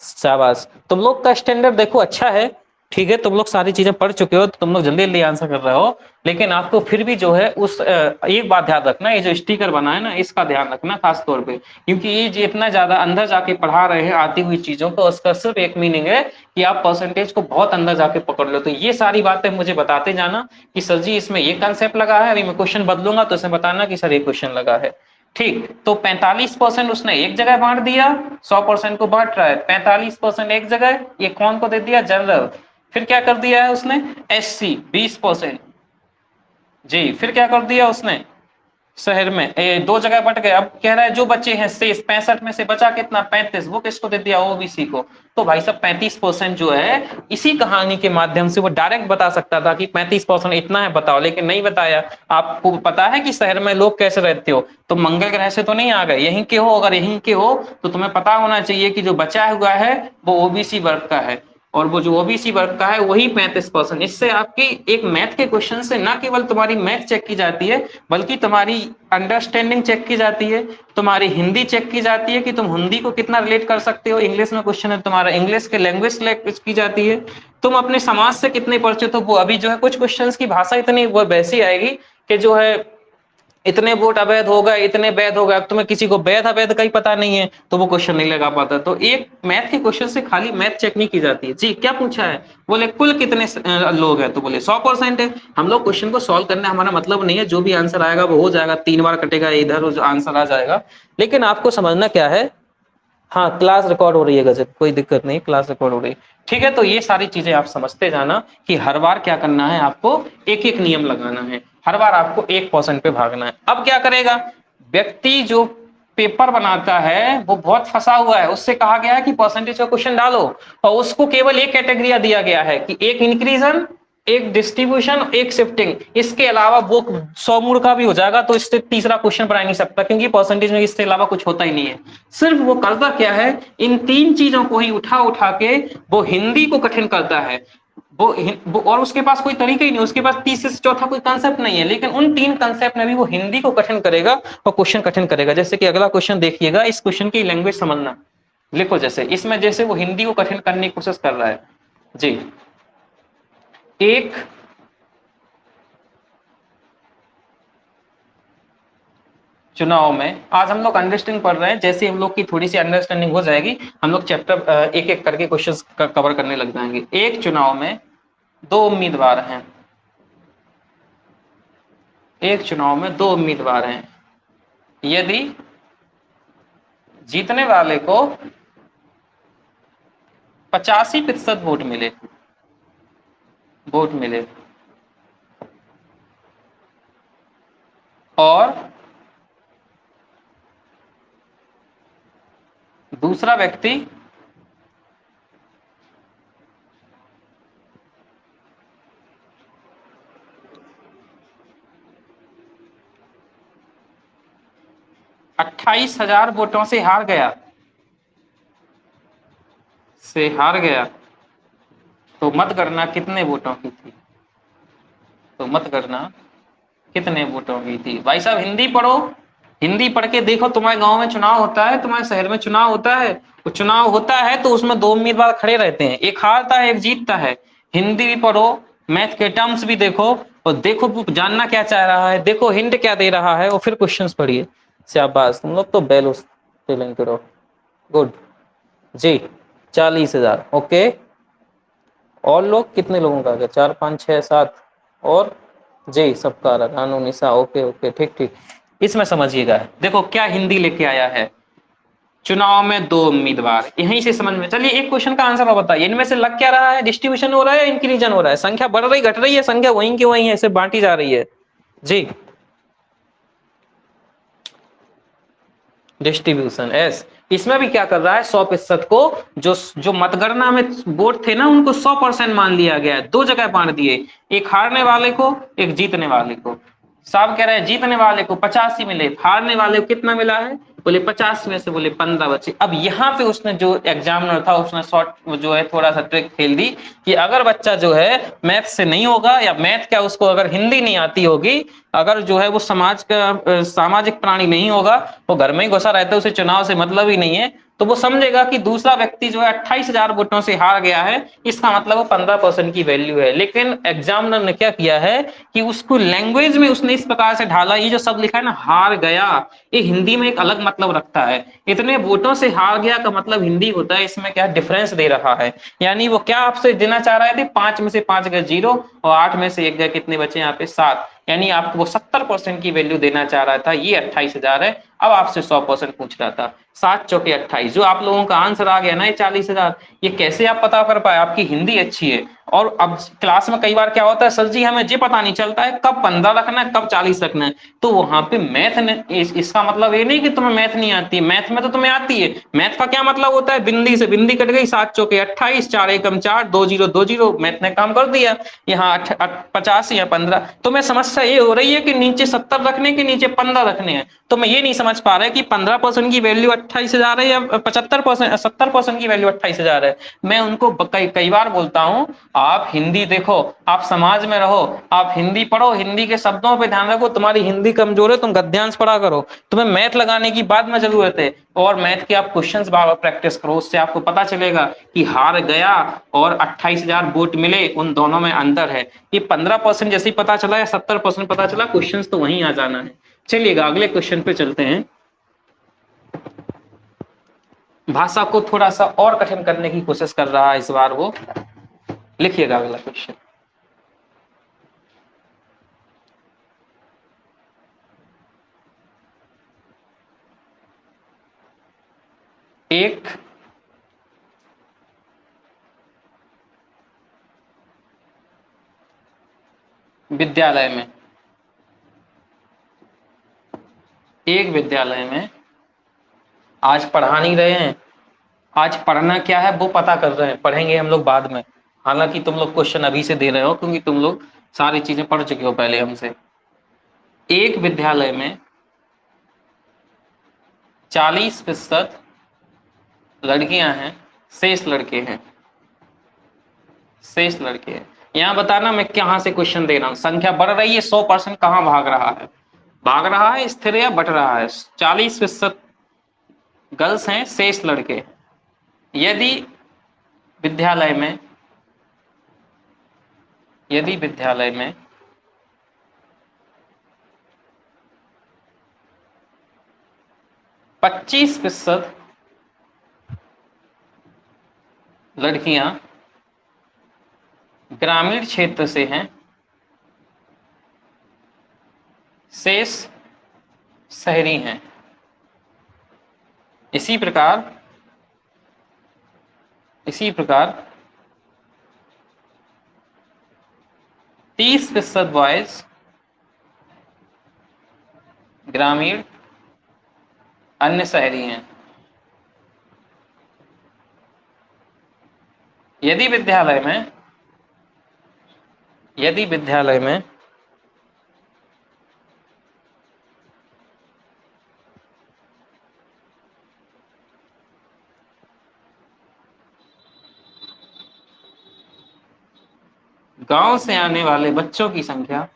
शाबाश, तुम लोग का स्टैंडर्ड देखो अच्छा है, ठीक है, तुम लोग सारी चीजें पढ़ चुके हो तो तुम लोग जल्दी जल्दी आंसर कर रहे हो। लेकिन आपको फिर भी जो है उस एक बात ध्यान रखना, ये जो स्टिकर बना है ना इसका ध्यान रखना खास तौर पे, क्योंकि ये जो इतना ज्यादा अंदर जाके पढ़ा रहे हैं आती हुई चीजों को, उसका सिर्फ एक मीनिंग है कि आप परसेंटेज को बहुत अंदर जाके पकड़ लो। तो ये सारी बातें मुझे बताते जाना कि सर जी इसमें ये कंसेप्ट लगा है, अभी मैं क्वेश्चन बदलूंगा तो इसमें बताना कि सर ये क्वेश्चन लगा है, ठीक। तो 45% उसने एक जगह बांट दिया, 100% को बांट रहा है, 45% एक जगह, ये कौन को दे दिया, जनरल। फिर क्या कर दिया है उसने, एससी 20%, जी। फिर क्या कर दिया उसने, शहर में दो जगह बट गए। अब कह रहा है जो बच्चे हैं शेष 65 में से बचा कितना, 35, वो किसको दे दिया, ओबीसी को। तो भाई साहब 35% जो है, इसी कहानी के माध्यम से वो डायरेक्ट बता सकता था कि 35% इतना है बताओ, लेकिन नहीं बताया। आपको पता है कि शहर में लोग कैसे रहते हो, तो मंगल ग्रह से तो नहीं आ गए, यहीं के हो। अगर यहीं के हो तो तुम्हें पता होना चाहिए कि जो बचा हुआ है वो ओबीसी वर्ग का है, और वो जो ओबीसी वर्ग का है वही 35%। इससे आपकी एक मैथ के क्वेश्चन से ना केवल तुम्हारी मैथ चेक की जाती है, बल्कि तुम्हारी अंडरस्टैंडिंग चेक की जाती है, तुम्हारी हिंदी चेक की जाती है कि तुम हिंदी को कितना रिलेट कर सकते हो। इंग्लिश में क्वेश्चन है तुम्हारा, इंग्लिश के लैंग्वेज की जाती है, तुम अपने समाज से कितने परिचित हो। वो अभी जो है कुछ क्वेश्चंस की भाषा इतनी वो वैसी आएगी कि जो है इतने वोट अवैध हो गए, इतने वैध हो गए। अब तुम्हें किसी को वैध अवैध का ही पता नहीं है तो वो क्वेश्चन नहीं लगा पाता। तो एक मैथ के क्वेश्चन से खाली मैथ चेक नहीं की जाती है। जी क्या पूछा है? बोले कुल कितने लोग हैं, तो बोले 100% है। हम लोग क्वेश्चन को सॉल्व करने हमारा मतलब नहीं है, जो भी आंसर आएगा वो हो जाएगा, 3 बार कटेगा इधर आंसर आ जाएगा। लेकिन आपको समझना क्या है, हाँ क्लास रिकॉर्ड हो रही है गजब, कोई दिक्कत नहीं, क्लास रिकॉर्ड हो रही है, ठीक है। तो ये सारी चीजें आप समझते जाना कि हर बार क्या करना है, आपको एक एक नियम लगाना है, हर बार आपको 1% पे भागना है। अब क्या करेगा व्यक्ति, जो पेपर बनाता है वो बहुत फंसा हुआ है, उससे कहा गया है कि परसेंटेज का क्वेश्चन डालो, और उसको केवल एक कैटेगरी दिया गया है कि एक इंक्रीजन, एक डिस्ट्रीब्यूशन, एक शिफ्टिंग, इसके अलावा वो 100 मूड का भी हो जाएगा तो इससे तीसरा क्वेश्चन बना नहीं सकता, क्योंकि परसेंटेज में इसके अलावा कुछ होता ही नहीं है। सिर्फ वो करता क्या है, इन 3 चीजों को ही उठा उठा के वो हिंदी को कठिन करता है। वो और उसके पास कोई तरीका ही नहीं, उसके पास तीसरे से चौथा कोई कंसेप्ट नहीं है, लेकिन उन 3 कंसेप्ट में भी वो हिंदी को कठिन करेगा और क्वेश्चन कठिन करेगा। जैसे कि अगला क्वेश्चन देखिएगा, इस क्वेश्चन की लैंग्वेज समझना, लिखो जैसे इसमें, जैसे वो हिंदी को कठिन करने की कोशिश कर रहा है। जी, एक चुनाव में, आज हम लोग अंडरस्टैंडिंग पढ़ रहे हैं, जैसे हम लोग की थोड़ी सी अंडरस्टैंडिंग हो जाएगी हम लोग चैप्टर एक एक करके क्वेश्चंस कवर करने लग जाएंगे। एक चुनाव में 2 उम्मीदवार हैं, एक चुनाव में 2 उम्मीदवार हैं, यदि जीतने वाले को 85% वोट मिले, और दूसरा व्यक्ति 28,000 वोटों से हार गया, तो मत गणना कितने वोटों की थी, तो मत गणना कितने वोटों की थी। भाई साहब हिंदी पढ़ो, हिंदी पढ़ के देखो, तुम्हारे गांव में चुनाव होता है, तुम्हारे शहर में चुनाव होता है, वो चुनाव होता है तो उसमें 2 उम्मीदवार खड़े रहते हैं, एक हारता है एक जीतता है। हिंदी भी पढ़ो, मैथ के टर्म्स भी देखो, और देखो वो जानना क्या चाह रहा है, देखो हिंट क्या दे रहा है, और फिर क्वेश्चंस पढ़िए। शाबाश, तुम लोग तो बेल फीलिंग करो, गुड। जी 40,000, ओके। और लोग कितने लोगों का आ गया, 4 5 6 7, और जी सबका रानू निशा, ओके ओके ठीक ठीक। इसमें समझिएगा, देखो क्या हिंदी लेके आया है, चुनाव में 2 उम्मीदवार, यहीं से समझ में। चलिए एक क्वेश्चन का आंसर और बताइए, इनमें से लग क्या रहा है, डिस्ट्रीब्यूशन हो रहा है या इंक्रीजन हो रहा है, संख्या बढ़ रही घट रही है, संख्या वहीं की वहीं है, इसे बांटी जा रही है। जी डिस्ट्रीब्यूशन एस, इसमें भी क्या कर रहा है, 100% को जो मतगणना में वोट थे ना उनको 100% मान लिया गया है, 2 जगह बांट दिए, एक हारने वाले को एक जीतने वाले को। साहब कह रहे हैं जीतने वाले को 85 मिले, हारने वाले को कितना मिला है, बोले 50 में से बोले 15 बचे। अब यहाँ पे उसने जो एग्जामिनर था उसने शॉर्ट जो है थोड़ा सा ट्रिक खेल दी कि अगर बच्चा जो है मैथ से नहीं होगा, या मैथ क्या उसको अगर हिंदी नहीं आती होगी, अगर जो है वो समाज का सामाजिक प्राणी नहीं होगा, वो घर में ही घुसा रहता है, उसे चुनाव से मतलब ही नहीं है, तो वो समझेगा कि दूसरा व्यक्ति जो है 28,000 वोटों से हार गया है, इसका मतलब वो 15% की वैल्यू है। लेकिन एग्जामिनर ने क्या किया है कि उसको लैंग्वेज में उसने इस प्रकार से ढाला, ये जो शब्द लिखा है ना हार गया, ये हिंदी में एक अलग मतलब रखता है, इतने वोटों से हार गया का मतलब हिंदी होता है, इसमें क्या डिफरेंस दे रहा है। यानी वो क्या आपसे देना चाह रहा है, 5 में से 5 गए 0 और 8 में से 1 गए, कितने बचे यहाँ पे 7, यानी आपको वो 70% की वैल्यू देना चाह रहा था, ये 28,000 है। अब आपसे 100% पूछ रहा था, 7 चौके 28, जो आप लोगों का आंसर आ गया ना ये 40,000, ये कैसे आप पता कर पाए, आपकी हिंदी अच्छी है। और अब क्लास में कई बार क्या होता है, सर जी हमें ये पता नहीं चलता है कब 15 रखना है कब 40 रखना है, तो वहां पे मैथ ने इसका मतलब ये नहीं कि तुम्हें मैथ नहीं आती है, मैथ में तो तुम्हें आती है। मैथ का क्या मतलब होता है, बिंदी से बिंदी कट गई, 7 चौके 28, 4 एकम 4, 2 0 2 0, मैथ ने काम कर दिया। यहाँ 50 या 15, तो मैं समस्या ये हो रही है कि नीचे 70 रखने के नीचे 15 रखने हैं, तो मैं ये नहीं समझ पा रहा कि 15% की वैल्यू 28,000 है या 75% 70% की वैल्यू 28,000 है। मैं उनको कई बार बोलता हूँ, आप हिंदी देखो, आप समाज में रहो, आप हिंदी पढ़ो, हिंदी के शब्दों पे ध्यान रखो, तुम्हारी हिंदी कमजोर है तुम गद्यांश पढ़ा करो, तुम्हें मैथ लगाने की बाद में जरूरत है, और मैथ के आप क्वेश्चंस बार प्रैक्टिस करो, उससे आपको पता चलेगा कि हार गया और 28,000 वोट मिले, उन दोनों में अंतर है। ये 15% जैसे ही पता चला या 70% पता चला, क्वेश्चंस तो वहीं आ जाना है। चलिएगा अगले क्वेश्चन पे चलते हैं। भाषा को थोड़ा सा और कठिन करने की कोशिश कर रहा है इस बार वो। लिखिएगा अगला क्वेश्चन। एक विद्यालय में, एक विद्यालय में आज पढ़ा नहीं रहे हैं, आज पढ़ना क्या है वो पता कर रहे हैं, पढ़ेंगे हम लोग बाद में। हालांकि तुम लोग क्वेश्चन अभी से दे रहे हो क्योंकि तुम लोग सारी चीजें पढ़ चुके हो पहले हमसे। एक विद्यालय में 40% लड़कियां हैं, शेष लड़के हैं, शेष लड़के हैं। यहां बताना मैं कहां से क्वेश्चन दे रहा हूं। संख्या बढ़ रही है, 100% कहां भाग रहा है, भाग रहा है स्थिर या बढ़ रहा है। 40% गर्ल्स हैं, शेष लड़के। यदि विद्यालय में 25% लड़कियां ग्रामीण क्षेत्र से हैं, शेष शहरी हैं। इसी प्रकार 30% बॉयज ग्रामीण अन्य शहरी हैं। यदि विद्यालय में गांव से आने वाले बच्चों की संख्या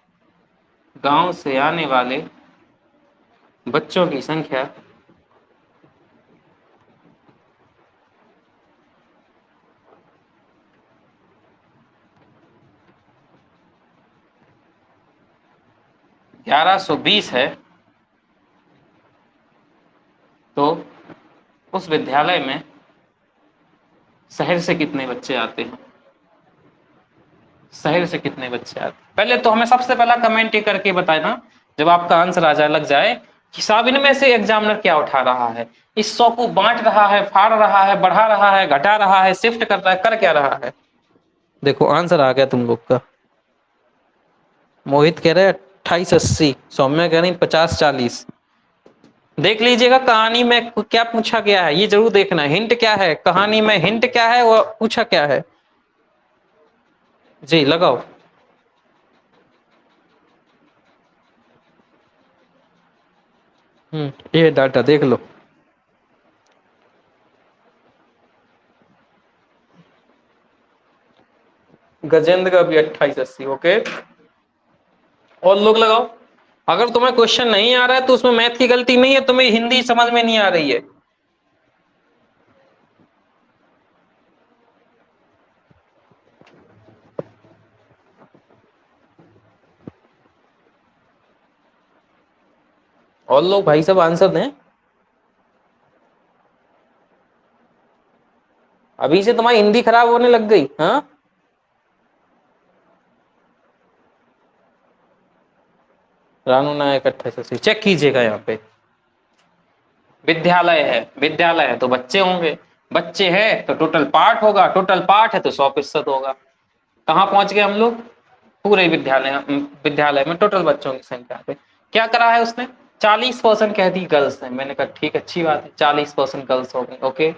1120 है, तो उस विद्यालय में शहर से कितने बच्चे आते हैं, शहर से कितने बच्चे आते हैं। पहले तो हमें सबसे पहला कमेंट करके बताना जब आपका आंसर आ जाए, लग जाए कि साहब इनमें से एग्जामिनर क्या उठा रहा है, इस 100 को बांट रहा है, फाड़ रहा है, बढ़ा रहा है, घटा रहा है, शिफ्ट कर रहा है, कर क्या रहा है। देखो आंसर आ गया तुम लोग का। मोहित कह रहे 2880, सौम्या कह रही 5040। देख लीजिएगा कहानी में क्या पूछा गया है, ये जरूर देखना। हिंट क्या है कहानी में, हिंट क्या है वो पूछा क्या है जी, लगाओ। ये डाटा देख लो। गजेंद्र का भी 2880। ओके, और लोग लगाओ। अगर तुम्हें क्वेश्चन नहीं आ रहा है तो उसमें मैथ की गलती नहीं है, तुम्हें हिंदी समझ में नहीं आ रही है। और लोग भाई सब आंसर दें। अभी से तुम्हारी हिंदी खराब होने लग गई। हाँ, रानू नायक 2880 चेक कीजिएगा। यहाँ पे विद्यालय है तो बच्चे होंगे, बच्चे हैं तो टोटल पार्ट होगा, टोटल पार्ट है तो 100% होगा। कहाँ पहुंच गए हम लोग, पूरे विद्यालय में टोटल बच्चों की संख्या पे। क्या करा है उसने, 40% कह दी गर्ल्स है। मैंने कहा ठीक अच्छी बात है, 40% गर्ल्स हो गई। ओके,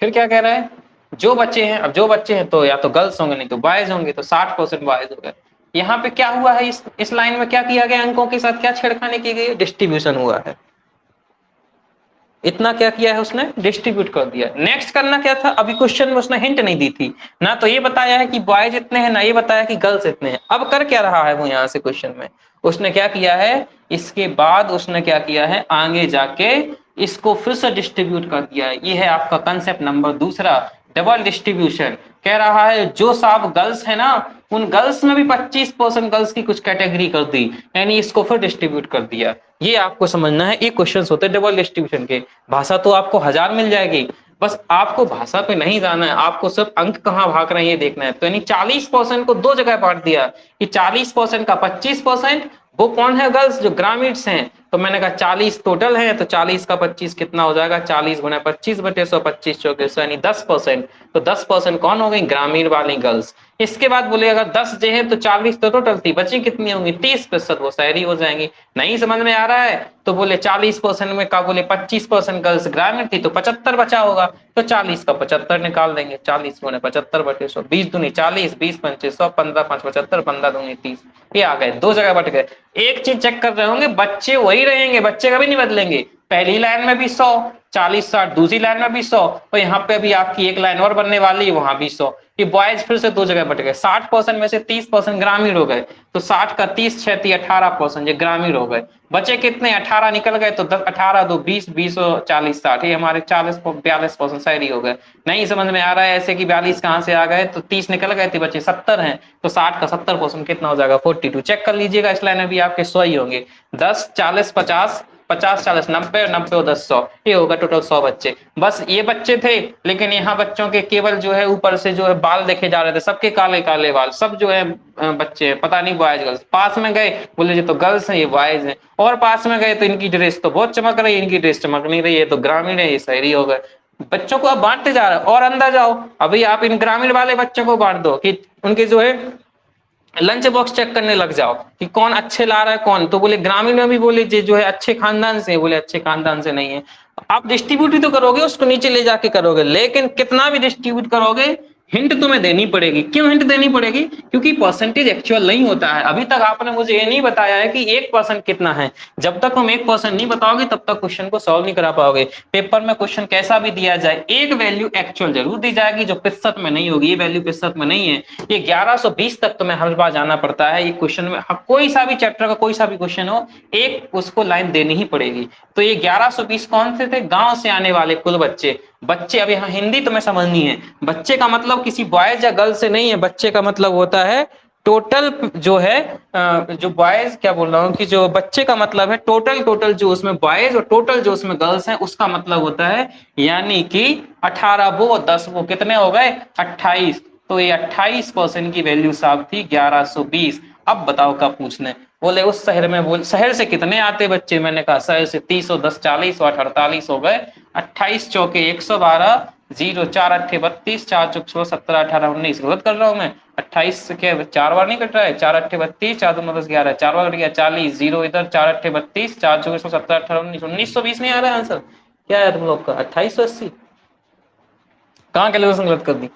फिर क्या कह रहा है, जो बच्चे हैं, अब जो बच्चे हैं तो या तो गर्ल्स होंगे नहीं तो बॉयज होंगे, तो 60% बॉयज हो गए। यहाँ पे क्या हुआ है, इस लाइन में क्या किया गया, अंकों के साथ क्या छेड़खानी की गई, डिस्ट्रीब्यूशन हुआ है। इतना क्या किया है उसने, डिस्ट्रीब्यूट कर दिया। नेक्स्ट करना क्या था, अभी क्वेश्चन में उसने हिंट नहीं दी थी ना, तो ये बताया है कि बॉयज इतने हैं, ना ये बताया कि गर्ल्स इतने हैं। अब कर क्या रहा है वो, यहाँ से क्वेश्चन में उसने क्या किया है, इसके बाद उसने क्या किया है, आगे जाके इसको फिर से डिस्ट्रीब्यूट कर दिया है। ये है आपका कंसेप्ट नंबर दूसरा, डबल डिस्ट्रीब्यूशन कह रहा है जो सब गर्ल्स है ना उन गर्ल्स में भी 25% गर्ल्स की कुछ कैटेगरी कर दी, यानी इसको फिर डिस्ट्रीब्यूट कर दिया। ये आपको समझना है, ये क्वेश्चंस होते हैं डबल डिस्ट्रीब्यूशन के। भाषा तो आपको 1000 मिल जाएगी, बस आपको भाषा पे नहीं जाना है, आपको सिर्फ अंक कहाँ भाग रहे हैं ये देखना है। तो यानी 40% को दो जगह बांट दिया कि 40% का 25% वो कौन है गर्ल्स जो ग्रामीण हैं। तो मैंने कहा 40 टोटल है, तो 40 का 25 कितना हो जाएगा, 40 गुना 25 बटे 100, 25 चौके 100 यानी 10%। तो 10% कौन हो गई, ग्रामीण वाली गर्ल्स। इसके बाद बोले अगर 10 जे है तो 40 तो टोटल थी, बची कितनी होंगी 30%, वो शहरी हो जाएंगी। नहीं समझ में आ रहा है तो बोले 40% में का बोले 25% गर्ल्स ग्रामीण थी तो 75 बचा होगा, तो 40 का 75 निकाल देंगे। 40 गुना 75 बटे 100, 20 दूनी 40, 20 पंचे 100, 15 5 75, 15 दूनी 30। ये आ गए, दो जगह बट गए। एक चीज चेक कर रहे होंगे, बच्चे वही रहेंगे, बच्चे कभी नहीं बदलेंगे। पहली लाइन में भी 100 40 60, दूसरी लाइन में भी 100, और यहाँ पे भी आपकी एक लाइन और बनने वाली है, वहां भी 100। ये बॉयज फिर से दो जगह बट गए। 60% में से 30% ग्रामीण हो गए, तो 60 का 30 6 18% ये ग्रामीण हो गए। बचे कितने, 18 निकल गए, तो 10 18 2 20, 20 और 40 60, ये हमारे 42% शहरी हो गए। नहीं समझ में आ रहा है ऐसे कि 42 कहाँ से आ गए, तो 30 निकल गए थे, बचे 70 हैं, तो 60 का 70% कितना हो जाएगा 42। चेक कर लीजिएगा, इस लाइन में भी आपके 100 ही होंगे। 10 40 50, 50 40 90 और 90 और 10 100, ये होगा टोटल 100 बच्चे। बस ये बच्चे थे, लेकिन यहाँ बच्चों के केवल जो है ऊपर से जो है बाल देखे जा रहे थे, सबके काले काले बाल, सब जो है बच्चे, पता नहीं बॉयज गर्ल्स। पास में गए बोले ये तो गर्ल्स हैं, ये बॉयज हैं, और पास में गए तो इनकी ड्रेस तो बहुत चमक रही है, इनकी ड्रेस चमक नहीं रही है, तो ग्रामीण है, ये शहरी हो गए। बच्चों को आप बांटते जा रहे हो, और अंदर जाओ, अभी आप इन ग्रामीण वाले बच्चों को बांट दो कि उनके जो है लंच बॉक्स चेक करने लग जाओ कि कौन अच्छे ला रहा है कौन। तो बोले ग्रामीण में भी बोले जो है अच्छे खानदान से, बोले अच्छे खानदान से नहीं है। आप डिस्ट्रीब्यूट तो करोगे, उसको नीचे ले जाके करोगे, लेकिन कितना भी डिस्ट्रीब्यूट करोगे हिंट तुम्हें देनी पड़ेगी। क्यों हिंट देनी पड़ेगी, क्योंकि परसेंटेज एक्चुअल नहीं होता है। अभी तक आपने मुझे ये नहीं बताया है कि 1% कितना है। जब तक तुम 1% नहीं बताओगे तब तक क्वेश्चन को सॉल्व नहीं करा पाओगे। पेपर में क्वेश्चन कैसा भी दिया जाए, एक वैल्यू एक्चुअल जरूर दी जाएगी जो प्रतिशत में नहीं होगी। ये वैल्यू प्रतिशत में नहीं है, ये 1120 तक तुम्हें हर बार जाना पड़ता है। ये क्वेश्चन में कोई सा भी चैप्टर का कोई सा भी क्वेश्चन हो, एक उसको लाइन देनी ही पड़ेगी। तो ये 1120 कौन से थे, गांव से आने वाले कुल बच्चे। बच्चे अब यहाँ हिंदी तुम्हें समझनी है। बच्चे का मतलब किसी बॉयज या गर्ल से नहीं है, बच्चे का मतलब होता है टोटल जो है, जो बॉयज क्या बोल रहा हूँ कि जो बच्चे का मतलब है टोटल जो उसमें बॉयज और टोटल जो उसमें गर्ल्स हैं उसका मतलब होता है। यानी कि 18 वो और 10 वो कितने हो गए 28। तो ये 28% की वैल्यू साहब थी 1120। अब बताओ कब पूछने, बोले उस शहर में, बोल शहर से कितने आते बच्चे। मैंने कहा शहर से 30 और 10 40 और 48 हो गए। 28 चौके 112, 0 4 8 32, 4 चौक 16 17 18 19। गलत कर रहा हूँ मैं, 28 से क्या 4 बार नहीं कट रहा है, 4 8 32, 4 2 10 11, 4 बार कट गया 40, 0 इधर 4 8 32, 4 चौक 16 17 18 19, 1920 नहीं आ रहा है आंसर। क्या है तुम लोग का 2880, कहाँ कैलकुलेशन गलत कर दी।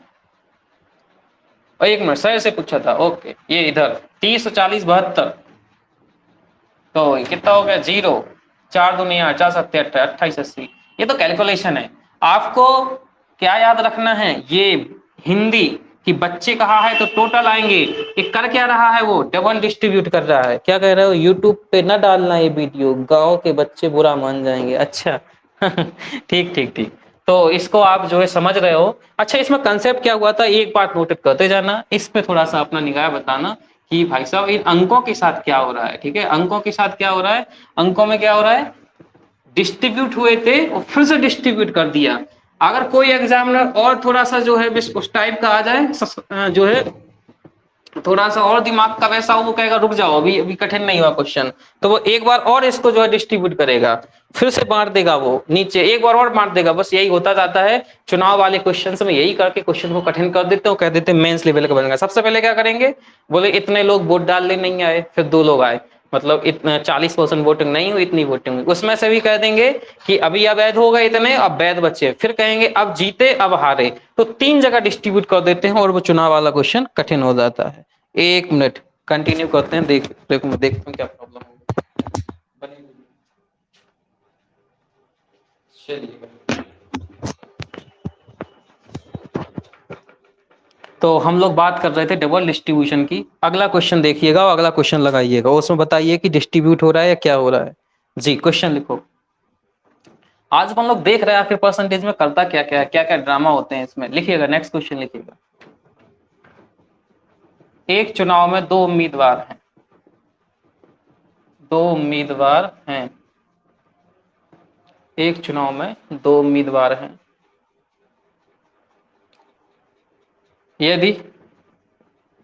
और एक मिनट, शहर से पूछा था, ओके ये इधर 30 40 72, तो कितना हो गया 0 4 दूनी 8 4 7 28 80। ये तो कैलकुलेशन है। आपको क्या याद रखना है, ये हिंदी कि बच्चे कहा है तो टोटल आएंगे। ये कर क्या रहा है, वो डबल डिस्ट्रीब्यूट कर रहा है। क्या कह रहे हो, यूट्यूब पे ना डालना ये वीडियो, गांव के बच्चे बुरा मान जाएंगे। अच्छा ठीक ठीक ठीक, तो इसको आप जो है समझ रहे हो। अच्छा इसमें कंसेप्ट क्या हुआ था, एक बात नोट करते जाना, इस पे थोड़ा सा अपना निगाह बताना कि भाई साहब इन अंकों के साथ क्या हो रहा है। ठीक है, अंकों के साथ क्या हो रहा है, अंकों में क्या हो रहा है, डिस्ट्रीब्यूट हुए थे और फिर से डिस्ट्रीब्यूट कर दिया। अगर कोई एग्जामिनर और थोड़ा सा जो है उस टाइप का आ जाए, जो है थोड़ा सा और दिमाग का वैसा हो, वो कहेगा रुक जाओ अभी अभी कठिन नहीं हुआ क्वेश्चन, तो वो एक बार और इसको जो है डिस्ट्रीब्यूट करेगा, फिर से बांट देगा, वो नीचे एक बार और बांट देगा। बस यही होता जाता है चुनाव वाले क्वेश्चन में, यही करके क्वेश्चन को कठिन कर देते हो, कह देते हैं मेंस लेवल का बनेगा। सबसे पहले क्या करेंगे, बोले इतने लोग वोट डालने नहीं आए, फिर 2 लोग आए, मतलब इतना 40% वोटिंग नहीं हुई, इतनी वोटिंग हुई। उसमें से भी कह देंगे कि अभी अवैध हो गए इतने, अब वैध बचे, फिर कहेंगे अब जीते अब हारे। तो 3 जगह डिस्ट्रीब्यूट कर देते हैं और वो चुनाव वाला क्वेश्चन कठिन हो जाता है। 1 मिनट कंटिन्यू करते हैं, देखते हैं क्या प्रॉब्लम होगी। चलिए, तो हम लोग बात कर रहे थे डबल डिस्ट्रीब्यूशन की। अगला क्वेश्चन देखिएगा और अगला क्वेश्चन लगाइएगा, उसमें बताइए कि डिस्ट्रीब्यूट हो रहा है या क्या हो रहा है। जी क्वेश्चन लिखो। आज अपन लोग देख रहे हैं आखिर परसेंटेज में करता क्या क्या है, क्या क्या ड्रामा होते हैं इसमें। लिखिएगा, नेक्स्ट क्वेश्चन लिखिएगा। एक चुनाव में दो उम्मीदवार हैं, दो उम्मीदवार हैं, एक चुनाव में दो उम्मीदवार हैं। यदि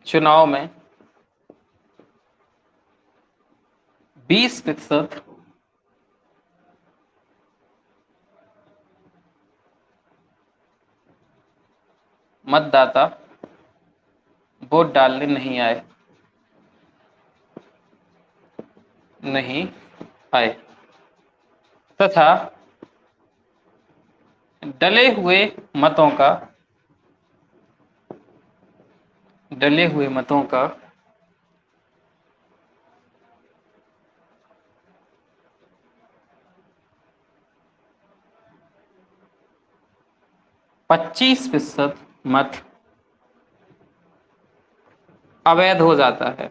चुनाव में 20% मतदाता वोट डालने नहीं आए तथा डले हुए मतों का 25% मत अवैध हो जाता है,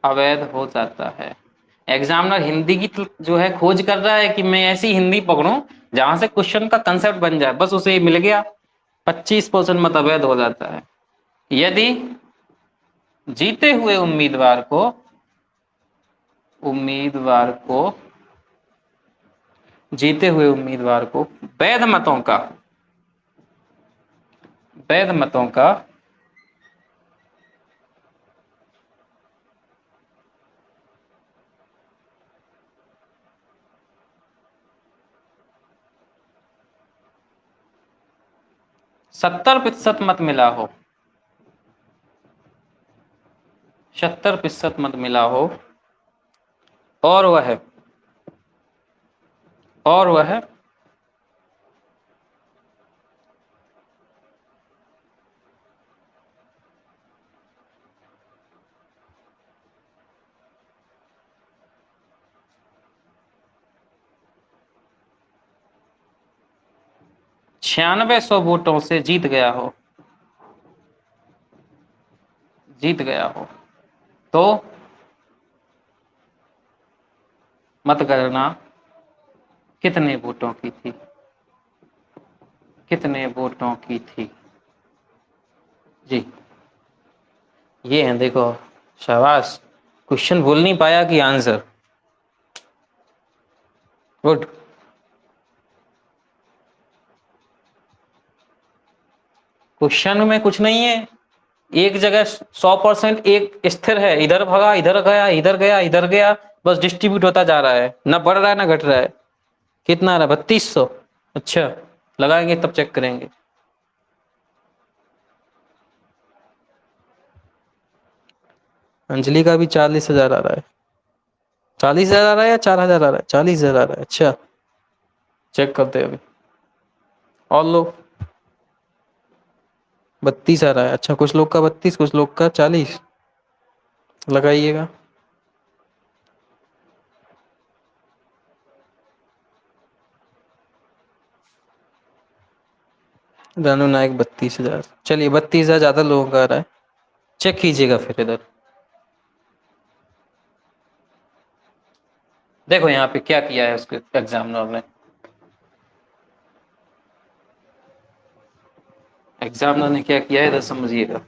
अवैध हो जाता है। एग्जामिनर हिंदी की जो है खोज कर रहा है कि मैं ऐसी हिंदी पकड़ूं जहां से क्वेश्चन का कंसेप्ट बन जाए, बस उसे मिल गया। 25% मत अवैध हो जाता है यदि जीते हुए उम्मीदवार को वैध मतों का 70% मत मिला हो, 70% मत मिला हो और वह 9600 वोटों से जीत गया हो तो मतगणना कितने वोटों की थी जी। ये है, देखो, शाबाश। क्वेश्चन बोल नहीं पाया कि आंसर। गुड। क्वेश्चन में कुछ नहीं है, एक जगह 100% एक स्थिर है, इधर भगा, इधर गया, इधर गया, इधर गया, बस डिस्ट्रीब्यूट होता जा रहा है, ना बढ़ रहा है ना घट रहा है। कितना आ रहा है? 3200। अच्छा, लगाएंगे तब चेक करेंगे। अंजलि का भी 40,000 आ रहा है। 40,000 आ रहा है या 4,000 आ रहा है? 40,000 आ रहा है। अच्छा, चेक करते हैं अभी। और लोग 32 आ रहा है। अच्छा, कुछ लोग का 32, कुछ लोग का 40। लगाइएगा। रानू नायक 32,000। चलिए, 32,000 ज्यादा लोगों का आ रहा है। चेक कीजिएगा फिर इधर। देखो यहाँ पे क्या किया है उसके एग्जामिनर ने। एग्जामिनर ने क्या किया है इधर समझिएगा।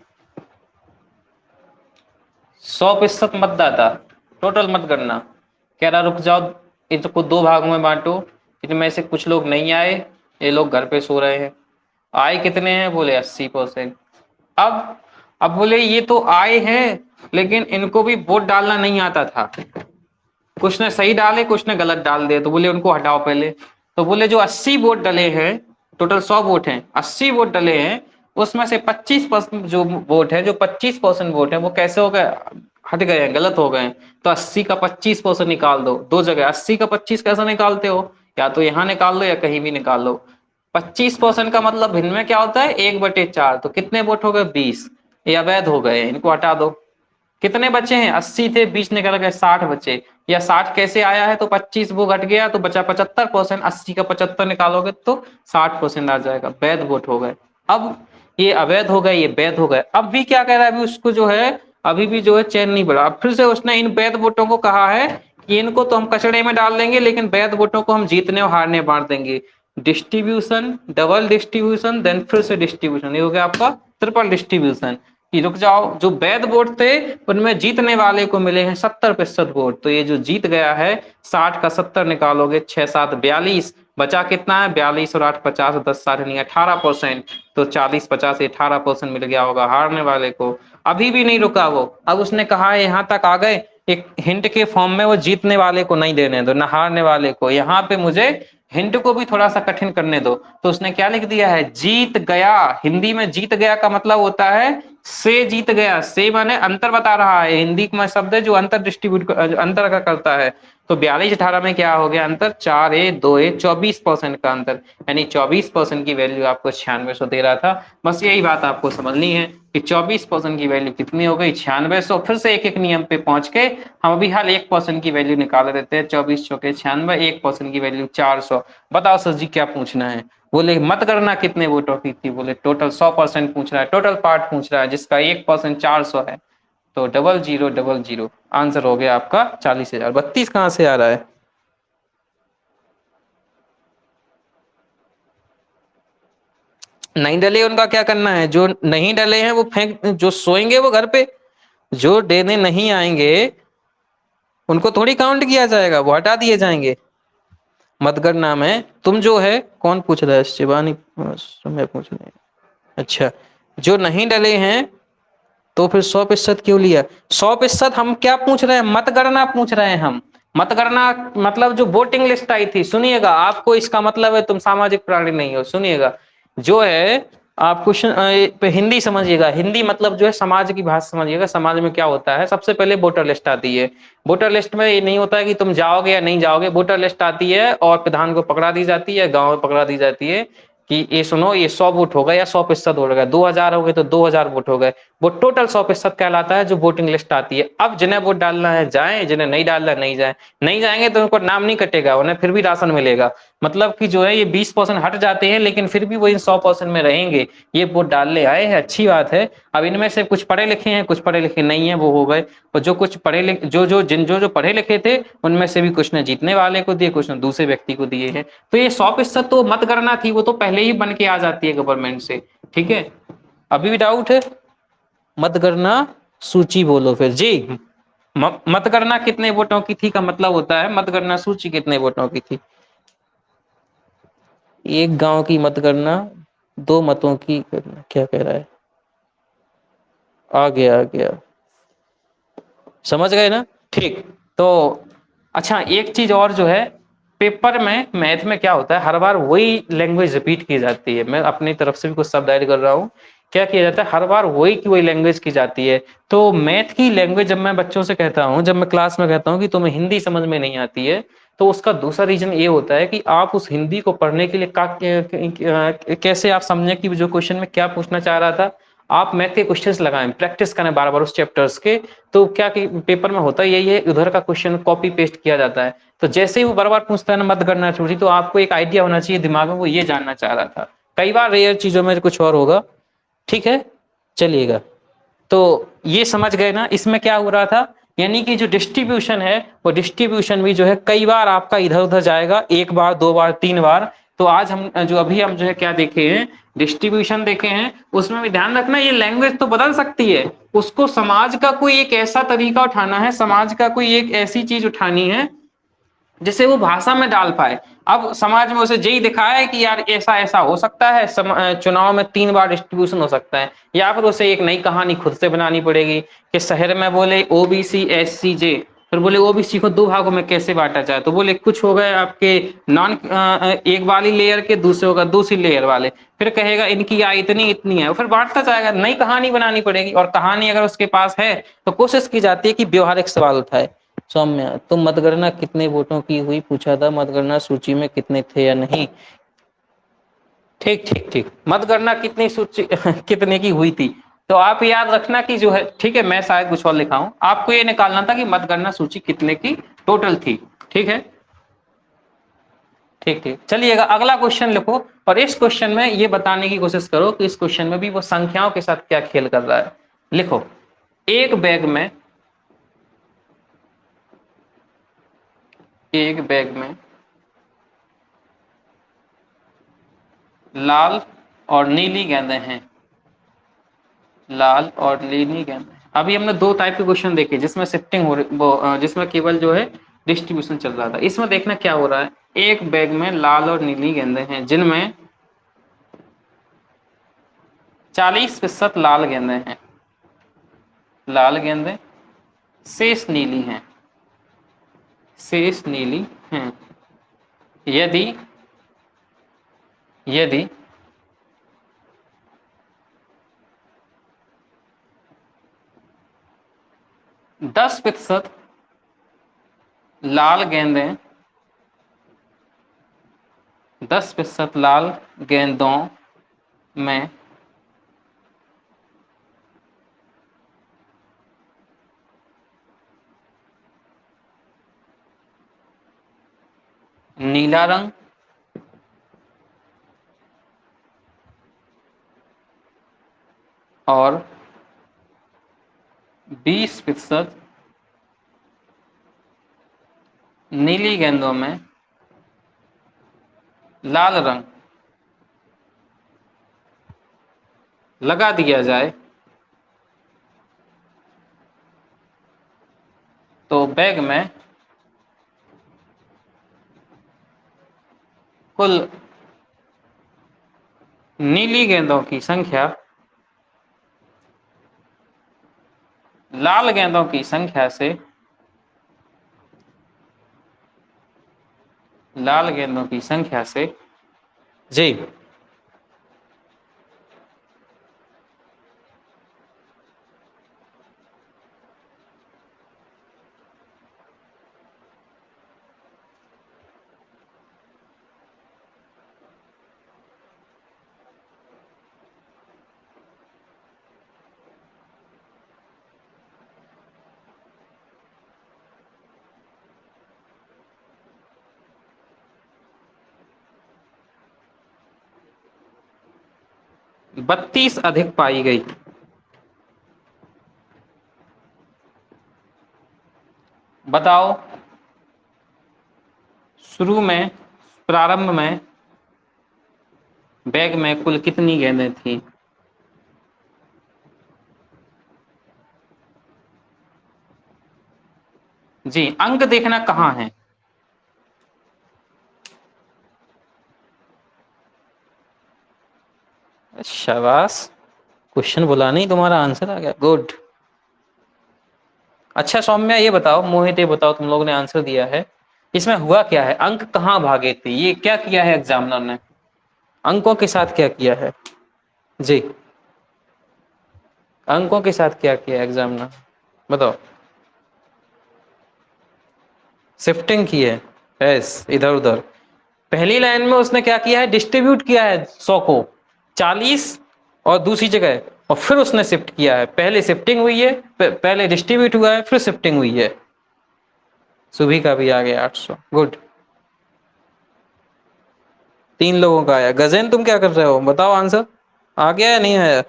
100% मतदाता, टोटल मतगणना। कह रहा रुक जाओ, इसको दो भागों में बांटो, इनमें से कुछ लोग नहीं आए, ये लोग घर पे सो रहे हैं। आए कितने हैं? बोले 80%। अब बोले ये तो आए हैं, लेकिन इनको भी वोट डालना नहीं आता था। कुछ ने सही डाले, कुछ ने गलत डाल दिए, तो बोले उनको हटाओ पहले। तो बोले जो 80 वोट डले हैं, टोटल 100 वोट हैं, 80 वोट डले हैं, उसमें से 25% जो वोट है, जो 25% वोट है, वो कैसे हो गए? हट गए हैं, गलत हो गए हैं। तो 80 का 25% निकाल दो। दो जगह 80 का 25 कैसे निकालते हो? या तो यहाँ निकाल लो या कहीं भी निकाल लो। 25% का मतलब भिन्न में क्या होता है? 1/4। तो कितने वोट हो गए? 20। ये अवैध हो गए, इनको हटा दो। कितने बचे हैं? 80 थे, 20 निकल गए, 60 बचे। या 60 कैसे आया है? तो 25 वो घट गया तो बचा 75%। 80 का 75 निकालोगे तो 60% आ जाएगा। वैध वोट हो गए। अब ये अवैध हो गए, ये वैध हो गए। अब भी क्या कह रहा है? अभी उसको जो है, अभी भी जो है चैन नहीं बढ़ा। अब फिर से उसने इन वैध वोटों को कहा है कि इनको तो हम कचड़े में डाल देंगे, लेकिन वैध वोटों को हम जीतने और हारने बांट देंगे। डिस्ट्रीब्यूशन, डबल डिस्ट्रीब्यूशन, देन फिर से डिस्ट्रीब्यूशन, ये हो गया आपका ट्रिपल डिस्ट्रीब्यूशन। कि रुक जाओ, जो वैध वोट थे उनमें जीतने वाले को मिले हैं 70% वोट, तो ये जो जीत गया है 60 का 70 निकालोगे 6 7 42, बचा कितना है 42 और 8 50, 10 60 नहीं 18%, तो 40 50 18% मिल गया होगा हारने वाले को। अभी भी नहीं रुका वो, अब उसने कहा है यहाँ तक आ गए, एक हिंट के फॉर्म में वो जीतने वाले को नहीं देने दो ना हारने वाले को, यहाँ पे मुझे हिंट को भी थोड़ा सा कठिन करने दो। तो उसने क्या लिख दिया है, जीत गया। हिंदी में जीत गया का मतलब होता है से जीत गया, से माने अंतर बता रहा है, हिंदी में शब्द है जो अंतर डिस्ट्रीब्यूट अंतर का करता है। तो 42 18 में क्या हो गया अंतर, 4 ए 2 ए 24% का अंतर, यानी 24% की वैल्यू आपको 9600 दे रहा था। बस यही बात आपको समझनी है कि 24% की वैल्यू कितनी हो गई 9600। फिर से एक एक नियम पे पहुंच के हम अभी हाल 1% की वैल्यू निकाल देते हैं, 24 चौके 96, 1% की वैल्यू 400। बताओ सर जी क्या पूछना है। बोले मतगणना कितने वोटों की थी, बोले टोटल 100% पूछ रहा है, टोटल पार्ट पूछ रहा है जिसका 1% 400 है, तो 0000 आंसर हो गया आपका 40,000। 32 कहां से आ रहा है। नहीं डले उनका क्या करना है, जो नहीं डले हैं वो फेंक, जो सोएंगे वो घर पे, जो देने नहीं आएंगे उनको थोड़ी काउंट किया जाएगा, वो हटा दिए जाएंगे। मतगणना में तुम जो है, कौन पूछ रहा है, शिवानी मैं पूछ रही, अच्छा जो नहीं डले हैं तो फिर 100% क्यों लिया। 100% हम क्या पूछ रहे हैं, मतगणना पूछ रहे हैं हम। मतगणना मतलब जो वोटिंग लिस्ट आई थी, सुनिएगा आपको इसका मतलब है तुम सामाजिक प्राणी नहीं हो, सुनिएगा जो है आप क्वेश्चन पे हिंदी समझिएगा, हिंदी मतलब जो है समाज की भाषा समझिएगा। समाज में क्या होता है, सबसे पहले वोटर लिस्ट आती है। वोटर लिस्ट में ये नहीं होता है कि तुम जाओगे या नहीं जाओगे, वोटर लिस्ट आती है और प्रधान को पकड़ा दी जाती है, गांव में पकड़ा दी जाती है कि ये सुनो ये 100 वोट हो गए या 100% हो गए, 2000 हो गए तो 2000 वोट हो गए, वो टोटल 100% कहलाता है जो वोटिंग लिस्ट आती है। अब जिन्हें वोट डालना है जाएं, जिन्हें नहीं डालना है नहीं जाए, नहीं जाएंगे तो उनको नाम नहीं कटेगा, उन्हें फिर भी राशन मिलेगा। मतलब कि जो है ये 20% हट जाते हैं लेकिन फिर भी वो इन 100% में रहेंगे। ये वोट डालने आए हैं, अच्छी बात है। अब इनमें से कुछ पढ़े लिखे हैं, कुछ पढ़े लिखे नहीं है, वो हो गए। और जो कुछ पढ़े लिखे जो पढ़े लिखे थे उनमें से भी कुछ ने जीतने वाले को दिए, कुछ ने दूसरे व्यक्ति को दिए हैं। तो ये 100% तो मतगणना थी, वो तो पहले ही बन के आ जाती है गवर्नमेंट से, ठीक है। अभी भी डाउट है, मतगणना सूची बोलो फिर जी। मतगणना कितने वोटों की थी का मतलब होता है मतगणना सूची कितने वोटों की थी। एक गांव की मतगणना 2 मतों की, क्या कह रहा है, आ गया आ गया, समझ गए ना, ठीक। तो अच्छा एक चीज और जो है, पेपर में मैथ में क्या होता है, हर बार वही लैंग्वेज रिपीट की जाती है। मैं अपनी तरफ से भी कुछ शब्द ऐड कर रहा हूँ। क्या किया जाता है, हर बार वही की वही लैंग्वेज की जाती है। तो मैथ की लैंग्वेज जब मैं बच्चों से कहता हूँ, जब मैं क्लास में कहता हूँ कि तुम्हें हिंदी समझ में नहीं आती है, तो उसका दूसरा रीजन ये होता है कि आप उस हिंदी को पढ़ने के लिए कैसे आप समझें कि जो क्वेश्चन में क्या पूछना चाह रहा था। आप मैथ के क्वेश्चंस लगाएं, प्रैक्टिस करें बार बार उस चैप्टर्स के। तो क्या कि पेपर में होता यही है, उधर का क्वेश्चन कॉपी पेस्ट किया जाता है। तो जैसे ही वो बार बार पूछता है ना मतगणना सूची, तो आपको एक आइडिया होना चाहिए दिमाग में, वो ये जानना चाह रहा था। कई बार रेयर चीजों में कुछ और होगा, ठीक है, चलिएगा। तो ये समझ गए ना इसमें क्या हो रहा था, यानी कि जो डिस्ट्रीब्यूशन है वो डिस्ट्रीब्यूशन भी जो है कई बार आपका इधर उधर जाएगा, 1 बार 2 बार 3 बार। तो आज हम जो अभी हम जो है क्या देखे हैं, डिस्ट्रीब्यूशन देखे हैं। उसमें भी ध्यान रखना ये लैंग्वेज तो बदल सकती है, उसको समाज का कोई एक ऐसा तरीका उठाना है, समाज का कोई एक ऐसी चीज उठानी है जिसे वो भाषा में डाल पाए। अब समाज में उसे यही दिखाया है कि यार ऐसा ऐसा हो सकता है, चुनाव में 3 बार डिस्ट्रीब्यूशन हो सकता है, या फिर उसे एक नई कहानी खुद से बनानी पड़ेगी कि शहर में बोले ओबीसी एससी जे, फिर बोले ओबीसी को 2 भागों में कैसे बांटा जाए, तो बोले कुछ हो गए आपके नॉन एक वाली लेयर के, दूसरे होगा दूसरी लेयर वाले, फिर कहेगा इनकी आय इतनी इतनी है, फिर बांटता जाएगा, नई कहानी बनानी पड़ेगी। और कहानी अगर उसके पास है तो कोशिश की जाती है कि व्यवहारिक सवाल उठाए। सौम्य तुम मतगणना कितने वोटों की हुई पूछा था, मतगणना सूची में कितने थे या नहीं। ठीक ठीक ठीक, मतगणना कितनी सूची कितने की हुई थी, तो आप याद रखना कि जो है, ठीक है, मैं शायद कुछ और लिखा हूं, आपको ये निकालना था कि मतगणना सूची कितने की टोटल थी, ठीक है। ठीक ठीक, चलिएगा अगला क्वेश्चन लिखो, और इस क्वेश्चन में ये बताने की कोशिश करो कि इस क्वेश्चन में भी वो संख्याओं के साथ क्या खेल कर रहा है। लिखो, एक बैग में एक बैग में लाल और नीली गेंदें हैं, लाल और नीली गेंदें। अभी हमने दो टाइप के क्वेश्चन देखे जिसमें शिफ्टिंग हो रही, जिसमें केवल जो है डिस्ट्रीब्यूशन चल रहा था। इसमें देखना क्या हो रहा है, एक बैग में लाल और नीली गेंदें हैं जिनमें 40% लाल गेंदें हैं, लाल गेंदें, शेष नीली हैं, शेष नीली हैं। यदि यदि 10% लाल गेंदें, 10% लाल गेंदों में नीला रंग और 20% नीली गेंदों में लाल रंग लगा दिया जाए तो बैग में कुल नीली गेंदों की संख्या लाल गेंदों की संख्या से, लाल गेंदों की संख्या से जी बत्तीस अधिक पाई गई। बताओ शुरू में, प्रारंभ में बैग में कुल कितनी गेंदें थी? जी, अंक देखना कहाँ है? शाबाश, क्वेश्चन बोला नहीं, तुम्हारा आंसर आ गया, गुड। अच्छा सौम्या ये बताओ, मोहित ये बताओ, तुम लोगों ने आंसर दिया है, इसमें हुआ क्या है? अंक कहाँ भागे थे? ये क्या किया है एग्जामिनर ने? अंकों के साथ क्या किया है? जी, अंकों के साथ क्या किया एग्जामिनर, बताओ। शिफ्टिंग की है, यस, इधर उधर। पहली लाइन में उसने क्या किया है? डिस्ट्रीब्यूट किया है 100 को 40 और दूसरी जगह, और फिर उसने शिफ्ट किया है। पहले शिफ्टिंग हुई है, पहले डिस्ट्रीब्यूट हुआ है, फिर शिफ्टिंग हुई है। सुभी का भी आ गया 800, गुड। 3 लोगों का आया। गजेन तुम क्या कर रहे हो, बताओ आंसर आ गया या नहीं आया?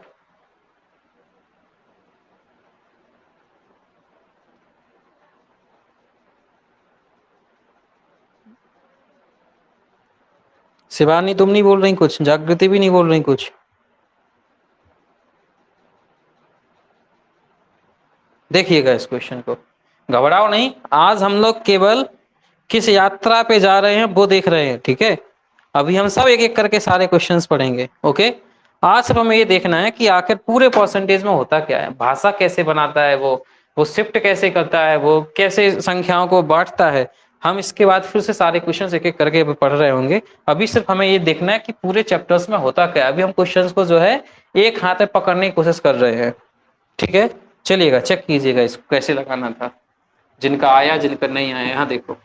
शिवानी तुम नहीं बोल रही कुछ, जागृति भी नहीं बोल रही कुछ। देखिएगा इस क्वेश्चन को, घबराओ नहीं। आज हम लोग केवल किस यात्रा पे जा रहे हैं वो देख रहे हैं, ठीक है? अभी हम सब एक एक करके सारे क्वेश्चंस पढ़ेंगे, ओके? आज सिर्फ हमें ये देखना है कि आखिर पूरे परसेंटेज में होता क्या है, भाषा कैसे बनाता है वो शिफ्ट कैसे करता है, वो कैसे संख्याओं को बांटता है। हम इसके बाद फिर से सारे क्वेश्चंस एक एक करके पढ़ रहे होंगे। अभी सिर्फ हमें ये देखना है कि पूरे चैप्टर्स में होता क्या है। अभी हम क्वेश्चंस को जो है एक हाथ में पकड़ने की कोशिश कर रहे हैं, ठीक है? चलिएगा, चेक कीजिएगा इसको कैसे लगाना था, जिनका आया जिनका नहीं आया। यहाँ देखो,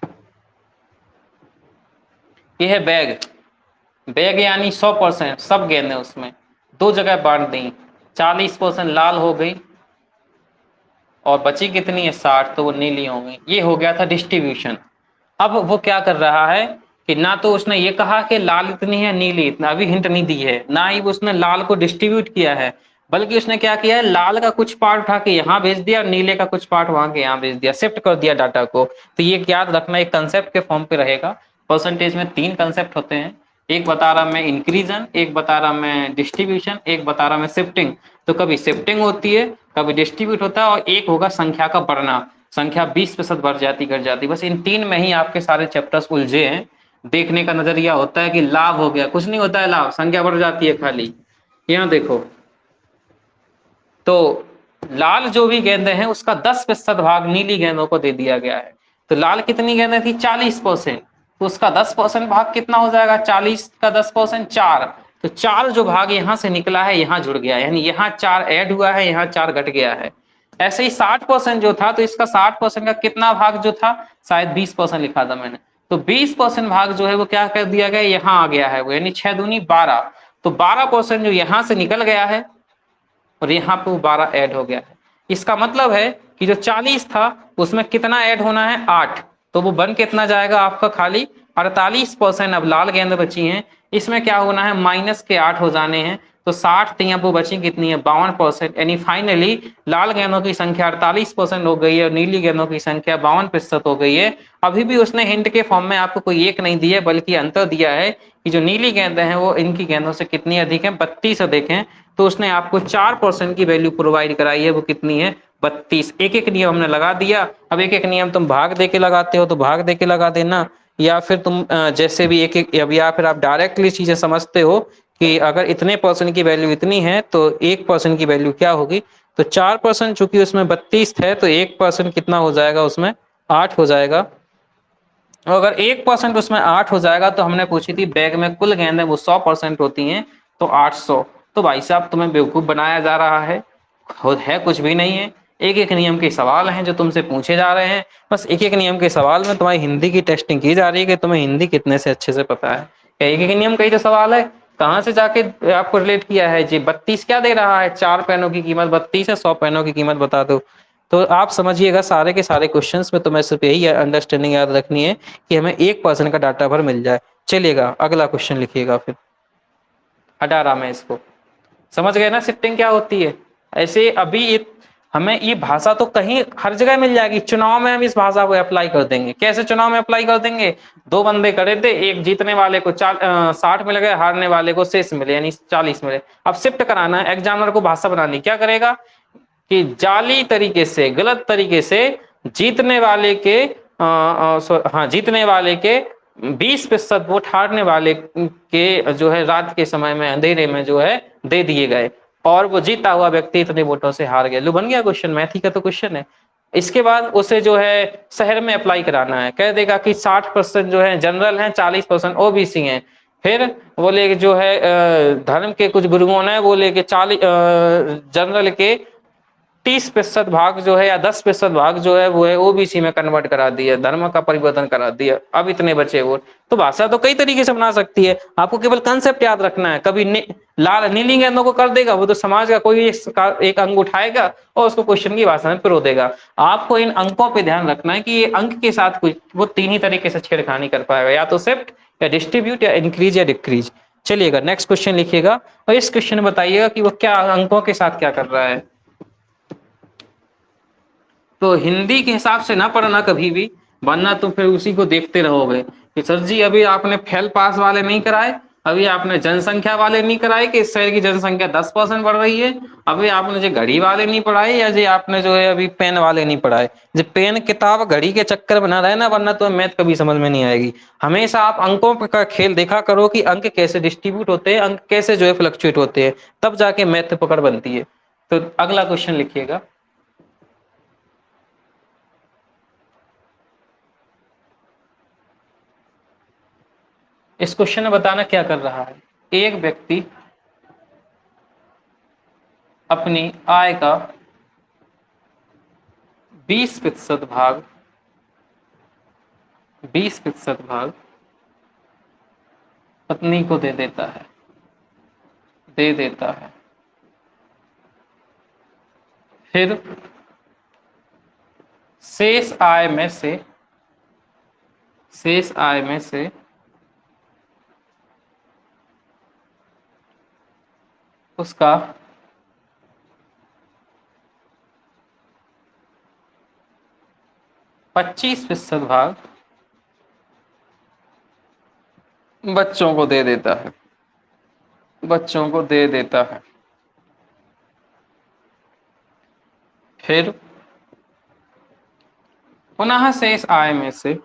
ये है बैग, बैग यानी 100% सब गेंदें उसमें दो जगह बांट दी। 40% लाल हो गई और बची कितनी है? 60, तो वो नीली हो गई। ये हो गया था डिस्ट्रीब्यूशन। अब वो क्या कर रहा है कि ना तो उसने ये कहा कि लाल इतनी है नीली इतना, अभी हिंट नहीं दी है, ना ही उसने लाल को डिस्ट्रीब्यूट किया है, बल्कि उसने क्या किया है, लाल का कुछ पार्ट उठा के यहाँ भेज दिया, नीले का कुछ पार्ट वहां के यहाँ भेज दिया, शिफ्ट कर दिया डाटा को। तो ये याद रखना, एक कंसेप्ट के फॉर्म पे रहेगा। परसेंटेज में 3 कंसेप्ट होते हैं, एक बता रहा मैं इंक्रीजन, एक बता रहा मैं डिस्ट्रीब्यूशन, एक बता रहा मैं शिफ्टिंग। तो कभी शिफ्टिंग होती है, कभी डिस्ट्रीब्यूट होता है, और एक होगा संख्या का बढ़ना, संख्या 20% बढ़ जाती घट जाती। बस इन 3 में ही आपके सारे चैप्टर्स उलझे हैं। देखने का नजरिया होता है कि लाभ हो गया, कुछ नहीं होता है लाभ, संख्या बढ़ जाती है खाली। यहाँ देखो, तो लाल जो भी गेंदें हैं उसका 10% भाग नीली गेंदों को दे दिया गया है। तो लाल कितनी गेंदें थी, 40%, तो उसका 10% भाग कितना हो जाएगा, 40 का 10% 4। तो 4 जो भाग यहाँ से निकला है यहाँ जुड़ गया है, यानी यहाँ 4 ऐड हुआ है, यहाँ 4 घट गया है। ऐसे ही 60% जो था, तो इसका 60% का कितना भाग जो था, शायद 20% लिखा था मैंने, तो 20% भाग जो है वो क्या कर दिया गया, यहाँ आ गया है वो, यानी 6 दूनी 12। तो 12% जो यहाँ से निकल गया है और यहाँ पे वो 12 ऐड हो गया है। इसका मतलब है कि जो 40 था उसमें कितना ऐड होना है, 8। तो वो बन कितना जाएगा आपका, खाली 48%। अब लाल गेंद बची हैं, इसमें क्या होना है, माइनस के 8 हो जाने हैं। तो 60 थी, अब वो बची कितनी है, 52%। यानी फाइनली लाल गेंदों की संख्या 48% हो गई है और नीली गेंदों की संख्या 52% हो गई है। अभी भी उसने हिंट के फॉर्म में आपको कोई एक नहीं दिया, बल्कि अंतर दिया है कि जो नीली गेंदें हैं वो इनकी गेंदों से कितनी अधिक है, 32 अधिक है। तो उसने आपको 4% की वैल्यू प्रोवाइड कराई है, वो कितनी है, 32। एक एक नियम हमने लगा दिया। अब एक एक नियम तुम भाग दे के लगाते हो तो भाग दे के लगा देना, या फिर तुम जैसे भी एक एक, या फिर आप डायरेक्टली चीजें समझते हो कि अगर इतने परसेंट की वैल्यू इतनी है तो 1% की वैल्यू क्या होगी। तो 4% चूंकि उसमें 32 है, तो 1% कितना हो जाएगा, उसमें 8 हो जाएगा। और अगर 1% उसमें 8 हो जाएगा, तो हमने पूछी थी बैग में कुल गेंदें वो 100% होती हैं, तो 800। तो भाई साहब तुम्हें बेवकूफ बनाया जा रहा है, खुद है कुछ भी नहीं है। एक एक नियम के सवाल हैं जो तुमसे पूछे जा रहे हैं, बस एक एक नियम के सवाल में तुम्हारी हिंदी की टेस्टिंग की जा रही है कि तुम्हें हिंदी कितने से अच्छे से पता है। एक एक नियम का ही तो सवाल है, कहाँ से जाके आपको रिलेट किया है जी, 32 क्या दे रहा है, 4 पेनों की कीमत 32 है, 100 पेनों की कीमत बता दो। तो आप समझिएगा सारे के सारे क्वेश्चंस में तुम्हें सिर्फ यही अंडरस्टैंडिंग याद रखनी है कि हमें 1% का डाटा भर मिल जाए। चलिएगा अगला क्वेश्चन लिखिएगा, फिर हटा रहा मैं इसको। समझ गए ना शिफ्टिंग क्या होती है। ऐसे अभी हमें ये भाषा तो कहीं हर जगह मिल जाएगी, चुनाव में हम इस भाषा को अप्लाई कर देंगे। कैसे चुनाव में अप्लाई कर देंगे, 2 बंदे खड़े थे, एक जीतने वाले को 60 मिल गए, हारने वाले को शेष मिले यानी 40 मिले। अब शिफ्ट कराना है, एग्जामिनर को भाषा बनानी, क्या करेगा कि जाली तरीके से, गलत तरीके से जीतने वाले के जीतने वाले के 20% वोट हारने वाले के जो है रात के समय में अंधेरे में जो है दे दिए गए, और वो जीता हुआ व्यक्ति इतने वोटों से हार गया। लो बन गया क्वेश्चन, मैथ ही का तो क्वेश्चन है। इसके बाद उसे जो है शहर में अप्लाई कराना है, कह देगा कि 60% जो है जनरल हैं, 40% ओबीसी हैं। फिर बोले कि जो है धर्म के कुछ गुरुओं ने बोले कि 40 जनरल के 30% भाग जो है या 10% भाग जो है वो है ओबीसी में कन्वर्ट करा दिया, धर्म का परिवर्तन करा दिया, अब इतने बचे वोट। तो भाषा तो कई तरीके से बना सकती है, आपको केवल कंसेप्ट याद रखना है। कभी लाल नीली गेंदों को कर देगा, वो तो समाज का कोई एक अंग उठाएगा और उसको क्वेश्चन की भाषा में पिरो देगा। आपको इन अंकों पे ध्यान रखना है कि ये अंक के साथ कोई वो 3 ही तरीके से छेड़खानी कर पाएगा, या तो शिफ्ट या डिस्ट्रीब्यूट या इंक्रीज या डिक्रीज। चलिएगा नेक्स्ट क्वेश्चन लिखिएगा और इस क्वेश्चन में बताइएगा कि वो क्या अंकों के साथ क्या कर रहा है। तो हिंदी के हिसाब से ना पढ़ना कभी भी, वरना तो फिर उसी को देखते रहोगे कि सर जी अभी आपने फेल पास वाले नहीं कराए, अभी आपने जनसंख्या वाले नहीं कराए कि इस शहर की जनसंख्या 10% बढ़ रही है, अभी आपने जो घड़ी वाले नहीं पढ़ाए, या जो आपने जो है अभी पेन वाले नहीं पढ़ाए। जो पेन किताब घड़ी के चक्कर बना रहे ना, वरना तो मैथ कभी समझ में नहीं आएगी। हमेशा आप अंकों का खेल देखा करो कि अंक कैसे डिस्ट्रीब्यूट होते हैं, अंक कैसे जो है फ्लक्चुएट होते हैं, तब जाके मैथ पकड़ बनती है। तो अगला क्वेश्चन लिखिएगा। इस क्वेश्चन में बताना क्या कर रहा है, एक व्यक्ति अपनी आय का 20% भाग 20% भाग पत्नी को दे देता है। फिर शेष आय में से उसका 25% भाग बच्चों को दे देता है, बच्चों को दे देता है। फिर पुनः से इस आय में से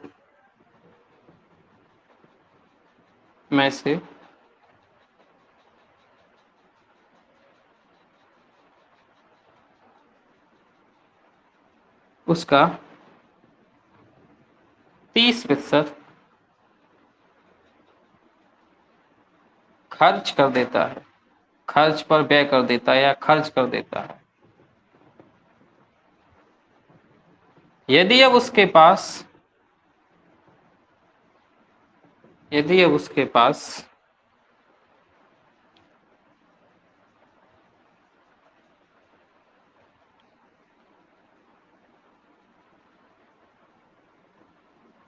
उसका 30% खर्च कर देता है, खर्च पर व्यय कर देता है या खर्च कर देता है। यदि अब उसके पास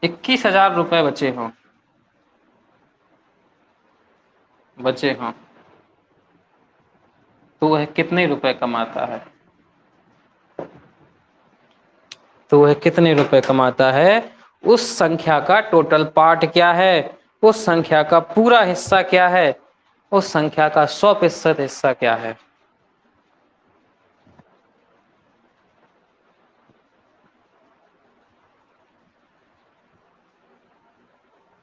21,000 रुपए बचे हों तो वह कितने रुपए कमाता है? उस संख्या का टोटल पार्ट क्या है, उस संख्या का पूरा हिस्सा क्या है, उस संख्या का 100% हिस्सा क्या है?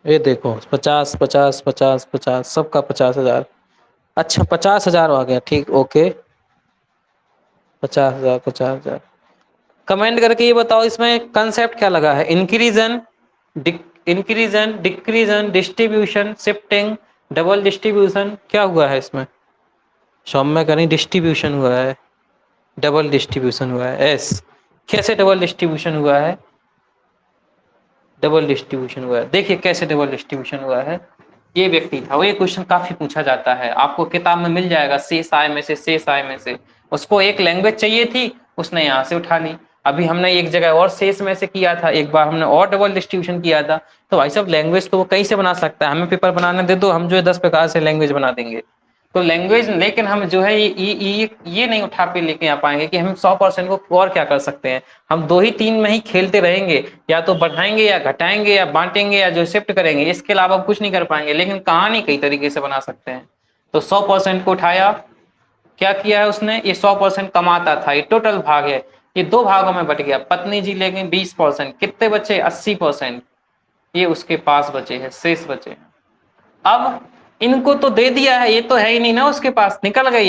ये देखो 50 50 50 50 सबका 50,000। अच्छा 50,000 आ गया, ठीक, ओके। 50,000 50,000। कमेंट करके ये बताओ इसमें कंसेप्ट क्या लगा है? इंक्रीजन, डिक्रीजन, डिस्ट्रीब्यूशन, शिफ्टिंग, डबल डिस्ट्रीब्यूशन, क्या हुआ है इसमें? सौम्य करें, डिस्ट्रीब्यूशन हुआ है, डबल डिस्ट्रीब्यूशन हुआ है। एस, कैसे डबल डिस्ट्रीब्यूशन हुआ है? डबल डिस्ट्रीब्यूशन हुआ है, देखिए कैसे डबल डिस्ट्रीब्यूशन हुआ है। ये व्यक्ति था, वो ये क्वेश्चन काफी पूछा जाता है, आपको किताब में मिल जाएगा। शेष आय में से उसको एक लैंग्वेज चाहिए थी, उसने यहाँ से उठा ली। अभी हमने एक जगह और शेष में से किया था, एक बार हमने और डबल डिस्ट्रीब्यूशन किया था। तो भाई साहब लैंग्वेज तो वो कहीं से बना सकता है, हमें पेपर बनाने दे दो, हम जो है 10 प्रकार से लैंग्वेज बना देंगे। तो लैंग्वेज, लेकिन हम जो है ये नहीं उठा पे लेके आ पाएंगे कि हम 100% को और क्या कर सकते हैं। हम 2 ही 3 में ही खेलते रहेंगे, या तो बढ़ाएंगे या घटाएंगे या बांटेंगे या जो शिफ्ट करेंगे, इसके अलावा कुछ नहीं कर पाएंगे। लेकिन कहानी कई तरीके से बना सकते हैं। तो 100% को उठाया, क्या किया है उसने, ये 100% कमाता था, ये टोटल भाग है, ये 2 भागों में बट गया। पत्नी जी ले गई 20%, कितने बचे? 80%। ये उसके पास बचे हैं, शेष बचे हैं। अब इनको तो दे दिया है, ये तो है ही नहीं ना उसके पास, निकल गए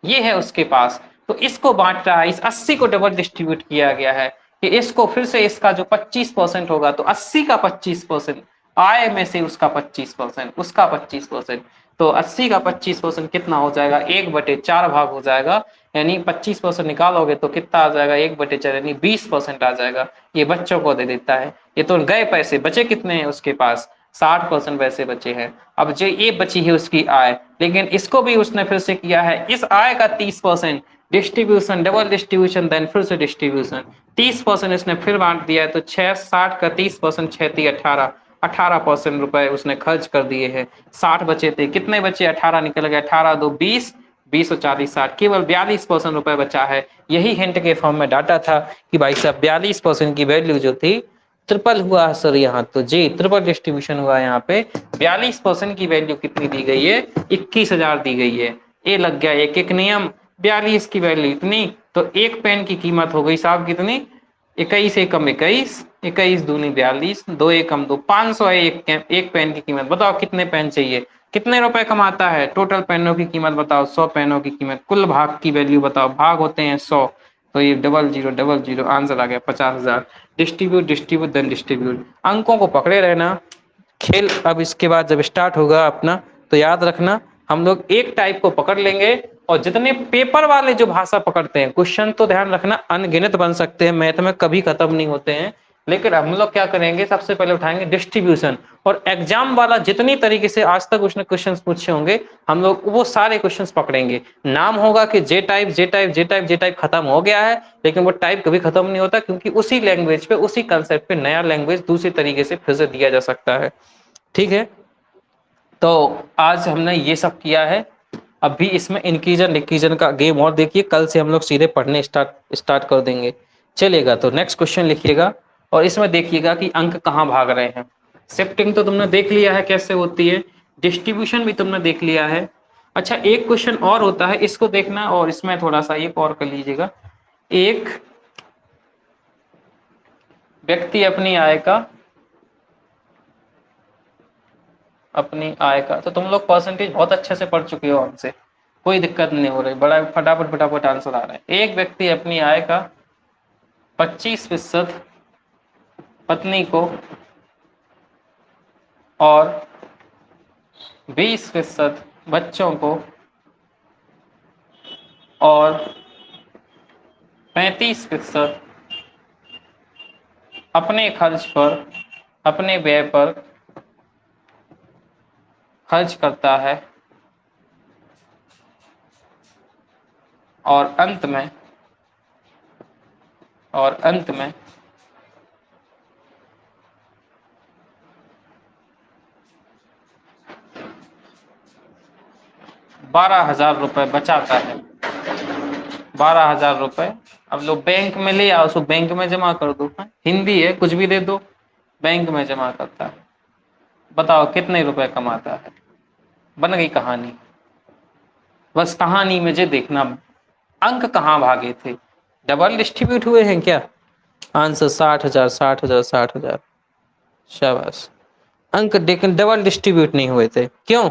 ये है उसके पास। तो इसको बांट रहा है, इस 80 को डबल डिस्ट्रीब्यूट किया गया है कि इसको फिर से इसका जो 25% होगा, तो 80 का 25%, आय में से उसका 25%, उसका 25%, तो 80 का 25% कितना हो जाएगा? 1/4 भाग हो जाएगा। यानी 25% निकालोगे तो कितना आ जाएगा? 1/4, यानी 20% आ जाएगा। ये बच्चों को दे देता है। ये तो गए पैसे, बचे कितने हैं उसके पास? 60% पैसे बचे हैं। अब जो ये बची है उसकी आय, लेकिन इसको भी उसने फिर से किया है, इस आय का 30% डिस्ट्रीब्यूशन, डबल डिस्ट्रीब्यूशन, देन फिर से डिस्ट्रीब्यूशन, 30% इसने फिर बांट दिया है। तो 60 का 30%, 6 18, 18% रुपए उसने खर्च कर दिए हैं। 60 बचे थे, कितने बचे? 18 निकल गए, 18 2 20, 20 और 40 60, केवल 42% रुपए बचा है। यही हिंट के फॉर्म में डाटा था कि भाई साहब 42% की वैल्यू जो थी, ट्रिपल हुआ सर यहाँ, तो जी ट्रिपल डिस्ट्रीब्यूशन हुआ यहाँ पे। 42% की वैल्यू कितनी दी गई है? 21,000 दी गई है। ये लग गया एक एक नियम। 42 की वैल्यू इतनी, तो एक पेन की कीमत हो गई साहब कितनी? 21 एकम 21, 21 दूनी 42, 2 एकम 2, 500 है एक पेन की कीमत। बताओ कितने पेन चाहिए, कितने रुपए कमाता है? टोटल पेनों की कीमत बताओ, 100 पेनों की कीमत। कुल भाग की वैल्यू बताओ, भाग होते हैं 100, तो ये 0000 आंसर आ गया 50,000। Distribute then distribute. अंकों को पकड़े रहना। खेल अब इसके बाद जब स्टार्ट होगा अपना, तो याद रखना हम लोग एक टाइप को पकड़ लेंगे, और जितने पेपर वाले जो भाषा पकड़ते हैं, क्वेश्चन तो ध्यान रखना अनगिनत बन सकते हैं, मैथ में कभी खत्म नहीं होते हैं, लेकिन हम लोग क्या करेंगे, सबसे पहले उठाएंगे डिस्ट्रीब्यूशन। और एग्जाम वाला जितनी तरीके से आज तक उसने क्वेश्चंस पूछे होंगे, हम लोग वो सारे क्वेश्चंस पकड़ेंगे। नाम होगा कि जे टाइप खत्म हो गया है, लेकिन वो टाइप कभी खत्म नहीं होता, क्योंकि उसी लैंग्वेज पे, उसी कंसेप्ट पे नया लैंग्वेज दूसरी तरीके से फिर से दिया जा सकता है। ठीक है, तो आज हमने ये सब किया है। अभी इसमें इंक्रीजन डिक्रीजन का गेम और देखिए, कल से हम लोग सीधे पढ़ने स्टार्ट कर देंगे। चलेगा। तो नेक्स्ट क्वेश्चन लिखिएगा और इसमें देखिएगा कि अंक कहाँ भाग रहे हैं। शिफ्टिंग तो तुमने देख लिया है कैसे होती है, डिस्ट्रीब्यूशन भी तुमने देख लिया है। अच्छा एक क्वेश्चन और होता है, इसको देखना और इसमें थोड़ा सा एक और कर लीजिएगा। एक व्यक्ति अपनी आय का, तो तुम लोग परसेंटेज बहुत अच्छे से पढ़ चुके हो हमसे, कोई दिक्कत नहीं हो रही, बड़ा फटाफट फटाफट आंसर आ रहा है। एक व्यक्ति अपनी आय का 25% पत्नी को और 20% बच्चों को और 35% अपने खर्च पर, अपने व्यय पर खर्च करता है और अंत में 12,000 रुपए बचाता है। 12,000 रुपए अब लो बैंक में ले आओ, उसको बैंक में जमा कर दो। हिंदी है, कुछ भी दे दो, बैंक में जमा करता है। बताओ कितने रुपए कमाता है। बन गई कहानी। बस कहानी में जे देखना अंक कहाँ भागे थे, डबल डिस्ट्रीब्यूट हुए हैं क्या। आंसर 60,000 60,000 60,000। शाबाश। अंक लेकिन डबल डिस्ट्रीब्यूट नहीं हुए थे, क्यों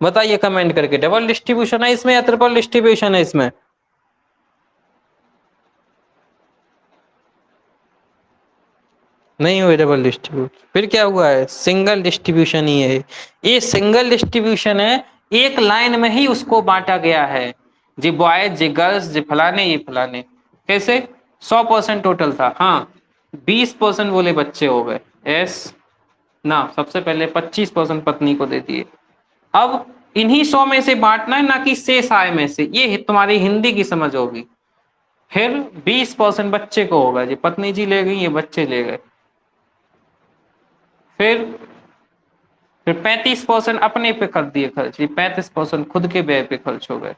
बताइए कमेंट करके। डबल डिस्ट्रीब्यूशन है इसमें या ट्रिपल डिस्ट्रीब्यूशन है इसमें। नहीं हुए डबल डिस्ट्रीब्यूट, फिर क्या हुआ है, सिंगल डिस्ट्रीब्यूशन ही है। ये सिंगल डिस्ट्रीब्यूशन है, एक लाइन में ही उसको बांटा गया है, जी बॉयज जी गर्ल्स जी फलाने ये फलाने। कैसे 100% टोटल था, हाँ 20% बोले बच्चे हो गए, एस ना सबसे पहले 25% पत्नी को दे दिए। अब इन्हीं 100 में से बांटना है, ना कि शेष आय में से, ये तुम्हारी हिंदी की समझ होगी। फिर 20% बच्चे को होगा, जी पत्नी जी ले गई, ये बच्चे ले गए। फिर 35% अपने पे कर दिए खर्च, ये 35% खुद के व्यय पे खर्च हो गए।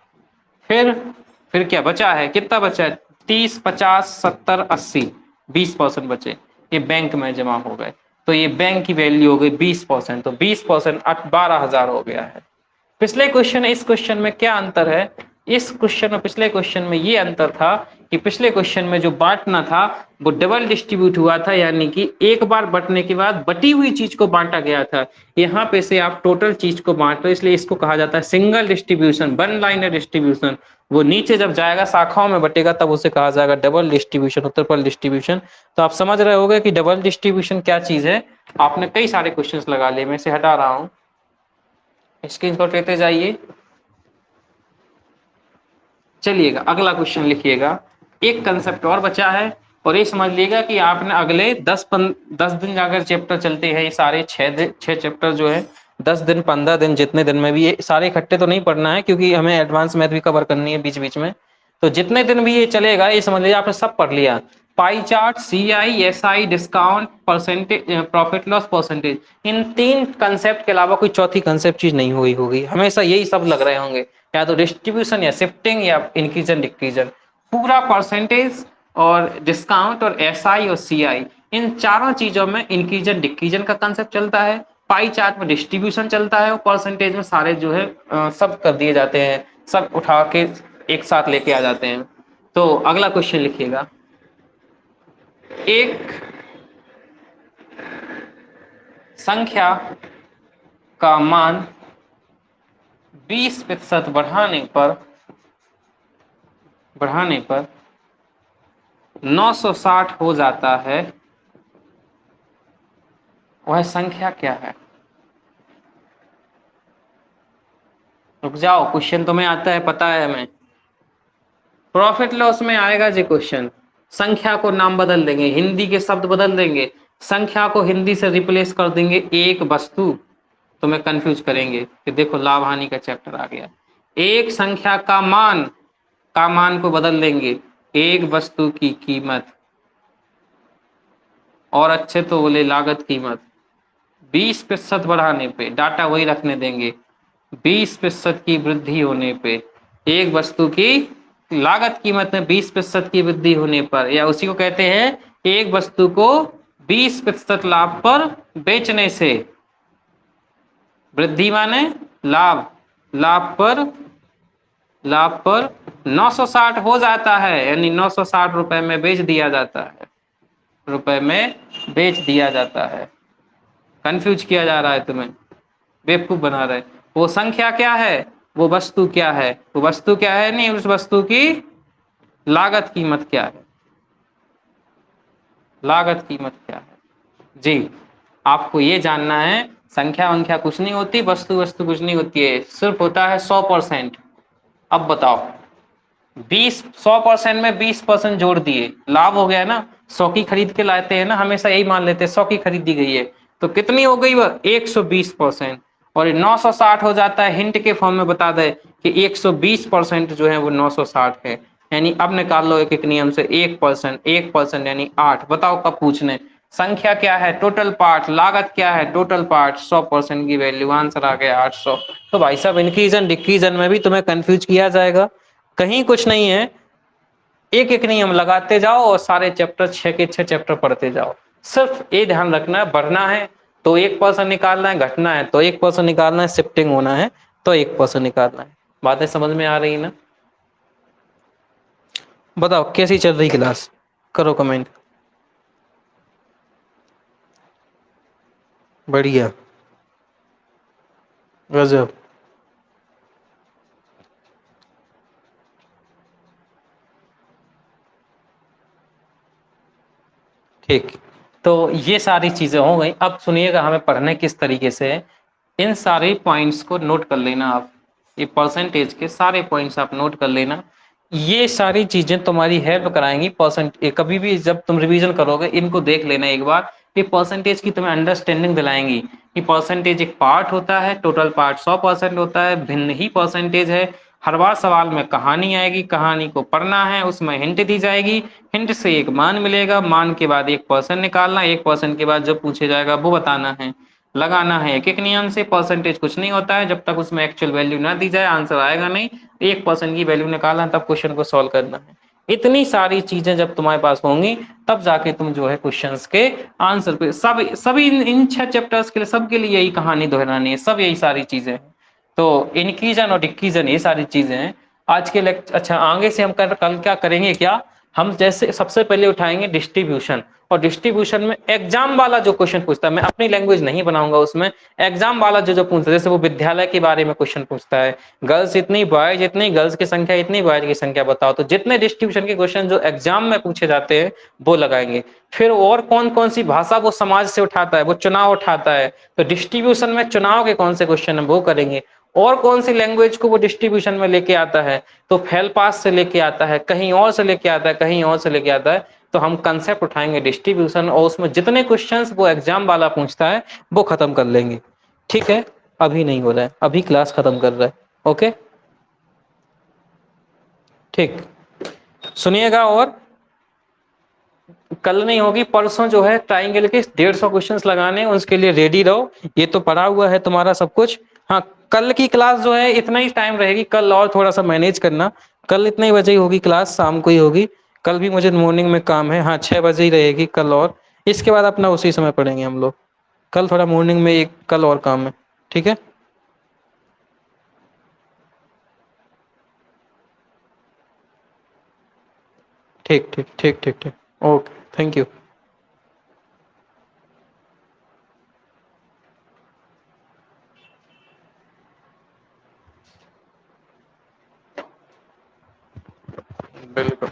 फिर क्या बचा है, कितना बचा है, 30 50 70 80, 20% बचे, ये बैंक में जमा हो गए। तो ये बैंक की वैल्यू हो गई 20%, तो 20% 12,000 हो गया है। पिछले क्वेश्चन इस क्वेश्चन में क्या अंतर है, इस क्वेश्चन और पिछले क्वेश्चन में ये अंतर था कि पिछले क्वेश्चन में जो बांटना था वो डबल डिस्ट्रीब्यूट हुआ था, यानी कि एक बार बंटने के बाद बटी हुई चीज को बांटा गया था। यहाँ पे से आप टोटल चीज को बांट रहे, इसलिए इसको कहा जाता है single distribution, one liner distribution. वो नीचे जब जाएगा शाखाओं में बटेगा तब उसे कहा जाएगा डबल डिस्ट्रीब्यूशन, ट्रिपल डिस्ट्रीब्यूशन। तो आप समझ रहे होगे कि डबल डिस्ट्रीब्यूशन क्या चीज है। आपने कई सारे क्वेश्चन लगा लिए, मैं इसे हटा रहा हूँ, स्क्रीनशॉट लेते जाइए। चलिएगा अगला क्वेश्चन लिखिएगा। एक कंसेप्ट और बचा है और ये समझ लीजिएगा कि आपने अगले 10 दिन अगर चैप्टर चलते हैं, ये सारे 6 चैप्टर जो है 10 दिन 15 दिन जितने दिन में भी, ये सारे इकट्ठे तो नहीं पढ़ना है क्योंकि हमें एडवांस मैथ भी कवर करनी है बीच बीच में। तो जितने दिन भी ये चलेगा ये समझ लीजिए आपने सब पढ़ लिया। Pie chart, CI, SI, discount, percentage, profit loss percentage, इन 3 कंसेप्ट के अलावा कोई चौथी कंसेप्ट चीज नहीं हुई होगी, हमेशा यही सब लग रहे होंगे, या तो डिस्ट्रीब्यूशन या शिफ्टिंग या इंक्रीजन डिक्रीजन। पूरा परसेंटेज और डिस्काउंट और एसआई और सीआई, इन चारों चीजों में इंक्रीजन डिक्रीजन का कंसेप्ट चलता है। पाई चार्ट में डिस्ट्रीब्यूशन चलता है और परसेंटेज में सारे जो है सब कर दिए जाते हैं, सब उठा के एक साथ लेके आ जाते हैं। तो अगला क्वेश्चन लिखिएगा। एक संख्या का मान 20% बढ़ाने पर 960 हो जाता है, वह संख्या क्या है। रुक जाओ, क्वेश्चन तुम्हें आता है, पता है हमें। प्रॉफिट लॉस में आएगा जी क्वेश्चन, संख्या को नाम बदल देंगे, हिंदी के शब्द बदल देंगे, संख्या को हिंदी से रिप्लेस कर देंगे एक वस्तु, तुम्हें कंफ्यूज करेंगे कि देखो लाभ हानि का चैप्टर आ गया। एक संख्या का मान को बदल देंगे एक वस्तु की कीमत, और अच्छे तो बोले लागत कीमत। 20% बढ़ाने पे डाटा वही रखने देंगे, 20% की वृद्धि होने पे एक वस्तु की लागत कीमत में 20% की वृद्धि होने पर, या उसी को कहते हैं एक वस्तु को 20% लाभ पर बेचने से। वृद्धि माने लाभ, लाभ पर 960 हो जाता है, यानी 960 रुपए में बेच दिया जाता है, रुपए में बेच दिया जाता है। कंफ्यूज किया जा रहा है तुम्हें, बेवकूफ बना रहे। वो संख्या क्या है, वो वस्तु क्या है, वो वस्तु क्या है, नहीं उस वस्तु की लागत कीमत क्या है, लागत कीमत क्या है जी। आपको ये जानना है, संख्या वंख्या कुछ नहीं होती, वस्तु वस्तु कुछ नहीं होती है, सिर्फ होता है 100%। अब बताओ 100% में 20% जोड़ दिए, लाभ हो गया ना। 100 की खरीद के लाते हैं ना, हमेशा यही मान लेते हैं 100 की खरीदी गई है, तो कितनी हो गई वह 120%। और 960 हो जाता है, हिंट के फॉर्म में बता दे कि 120% जो है वो 960 है। यानी अब निकाल लो एक एक नियम से 1%, 1% यानी 8। बताओ कब पूछने, संख्या क्या है टोटल पार्ट, लागत क्या है टोटल पार्ट, 100% की वैल्यू, आंसर आ गया 800। तो भाई साहब इंक्रीजन डिक्रीजन में भी तुम्हें कंफ्यूज किया जाएगा, कहीं कुछ नहीं है। एक एक नियम लगाते जाओ और सारे चैप्टर 6 के 6 चैप्टर पढ़ते जाओ। सिर्फ ये ध्यान रखना है, बढ़ना है तो 1% निकालना है, घटना है तो 1% निकालना है, शिफ्टिंग होना है तो 1% निकालना है। बातें समझ में आ रही ना? बताओ कैसी चल रही क्लास, करो कमेंट। बढ़िया, गजब। ठीक, तो ये सारी चीजें हो गई। अब सुनिएगा हमें पढ़ने किस तरीके से है। इन सारे पॉइंट्स को नोट कर लेना आप, ये परसेंटेज के सारे पॉइंट्स आप नोट कर लेना। ये सारी चीजें तुम्हारी हेल्प कराएंगी परसेंट, कभी भी जब तुम रिवीजन करोगे इनको देख लेना एक बार। ये परसेंटेज की तुम्हें अंडरस्टैंडिंग दिलाएंगी कि परसेंटेज एक पार्ट होता है, टोटल पार्ट 100% होता है, भिन्न ही परसेंटेज है। हर बार सवाल में कहानी आएगी, कहानी को पढ़ना है, उसमें हिंट दी जाएगी, हिंट से एक मान मिलेगा, मान के बाद 1% निकालना, 1% के बाद जब पूछे जाएगा वो बताना है, लगाना है एक एक नियम से। परसेंटेज कुछ नहीं होता है, जब तक उसमें एक्चुअल वैल्यू ना दी जाए आंसर आएगा नहीं। 1% की वैल्यू निकालना, तब क्वेश्चन को सॉल्व करना है। इतनी सारी चीजें जब तुम्हारे पास होंगी तब जाके तुम जो है क्वेश्चंस के आंसर पे, सब सभी इन 6 चैप्टर्स के लिए सबके लिए यही कहानी दोहरानी है, सब यही सारी चीजें हैं। तो इनक्रीजन और डिक्रीजन ये सारी चीजें हैं आज के लेक्चर। अच्छा आगे से हम कल क्या करेंगे, क्या हम जैसे सबसे पहले उठाएंगे डिस्ट्रीब्यूशन। और डिस्ट्रीब्यूशन में एग्जाम वाला जो क्वेश्चन पूछता है, मैं अपनी लैंग्वेज नहीं बनाऊंगा उसमें, एग्जाम वाला जो जो पूछता है, जैसे वो विद्यालय के बारे में क्वेश्चन पूछता है, गर्ल्स इतनी बॉयज इतनी, गर्ल्स की संख्या इतनी, बॉयज की संख्या बताओ। तो जितने डिस्ट्रीब्यूशन के क्वेश्चन जो एग्जाम में पूछे जाते हैं वो लगाएंगे। फिर और कौन कौन सी भाषा वो समाज से उठाता है, वो चुनाव उठाता है, तो डिस्ट्रीब्यूशन में चुनाव के कौन से क्वेश्चन है वो करेंगे। और कौन सी लैंग्वेज को वो डिस्ट्रीब्यूशन में लेके आता है, तो फेल पास से लेके आता है, कहीं और से लेके आता है, कहीं और से लेके आता है। तो हम कंसेप्ट उठाएंगे डिस्ट्रीब्यूशन और उसमें जितने क्वेश्चंस वो एग्जाम वाला पूछता है वो खत्म कर लेंगे। ठीक है, अभी नहीं हो रहा है, अभी क्लास खत्म कर रहा है। ओके ठीक, सुनिएगा। और कल नहीं होगी, परसों जो है ट्राइंगल के 150 क्वेश्चंस लगाने, उसके लिए रेडी रहो। ये तो पढ़ा हुआ है तुम्हारा सब कुछ। हाँ, कल की क्लास जो है इतना ही टाइम रहेगी कल, और थोड़ा सा मैनेज करना। कल इतने ही बजे ही होगी क्लास, शाम को ही होगी। कल भी मुझे मॉर्निंग में काम है, हाँ 6 बजे ही रहेगी कल। और इसके बाद अपना उसी समय पढ़ेंगे हम लोग। कल थोड़ा मॉर्निंग में एक कल और काम है। ठीक है, ठीक ठीक ठीक ठीक ठीक। Okay, thank you. बिल्कुल।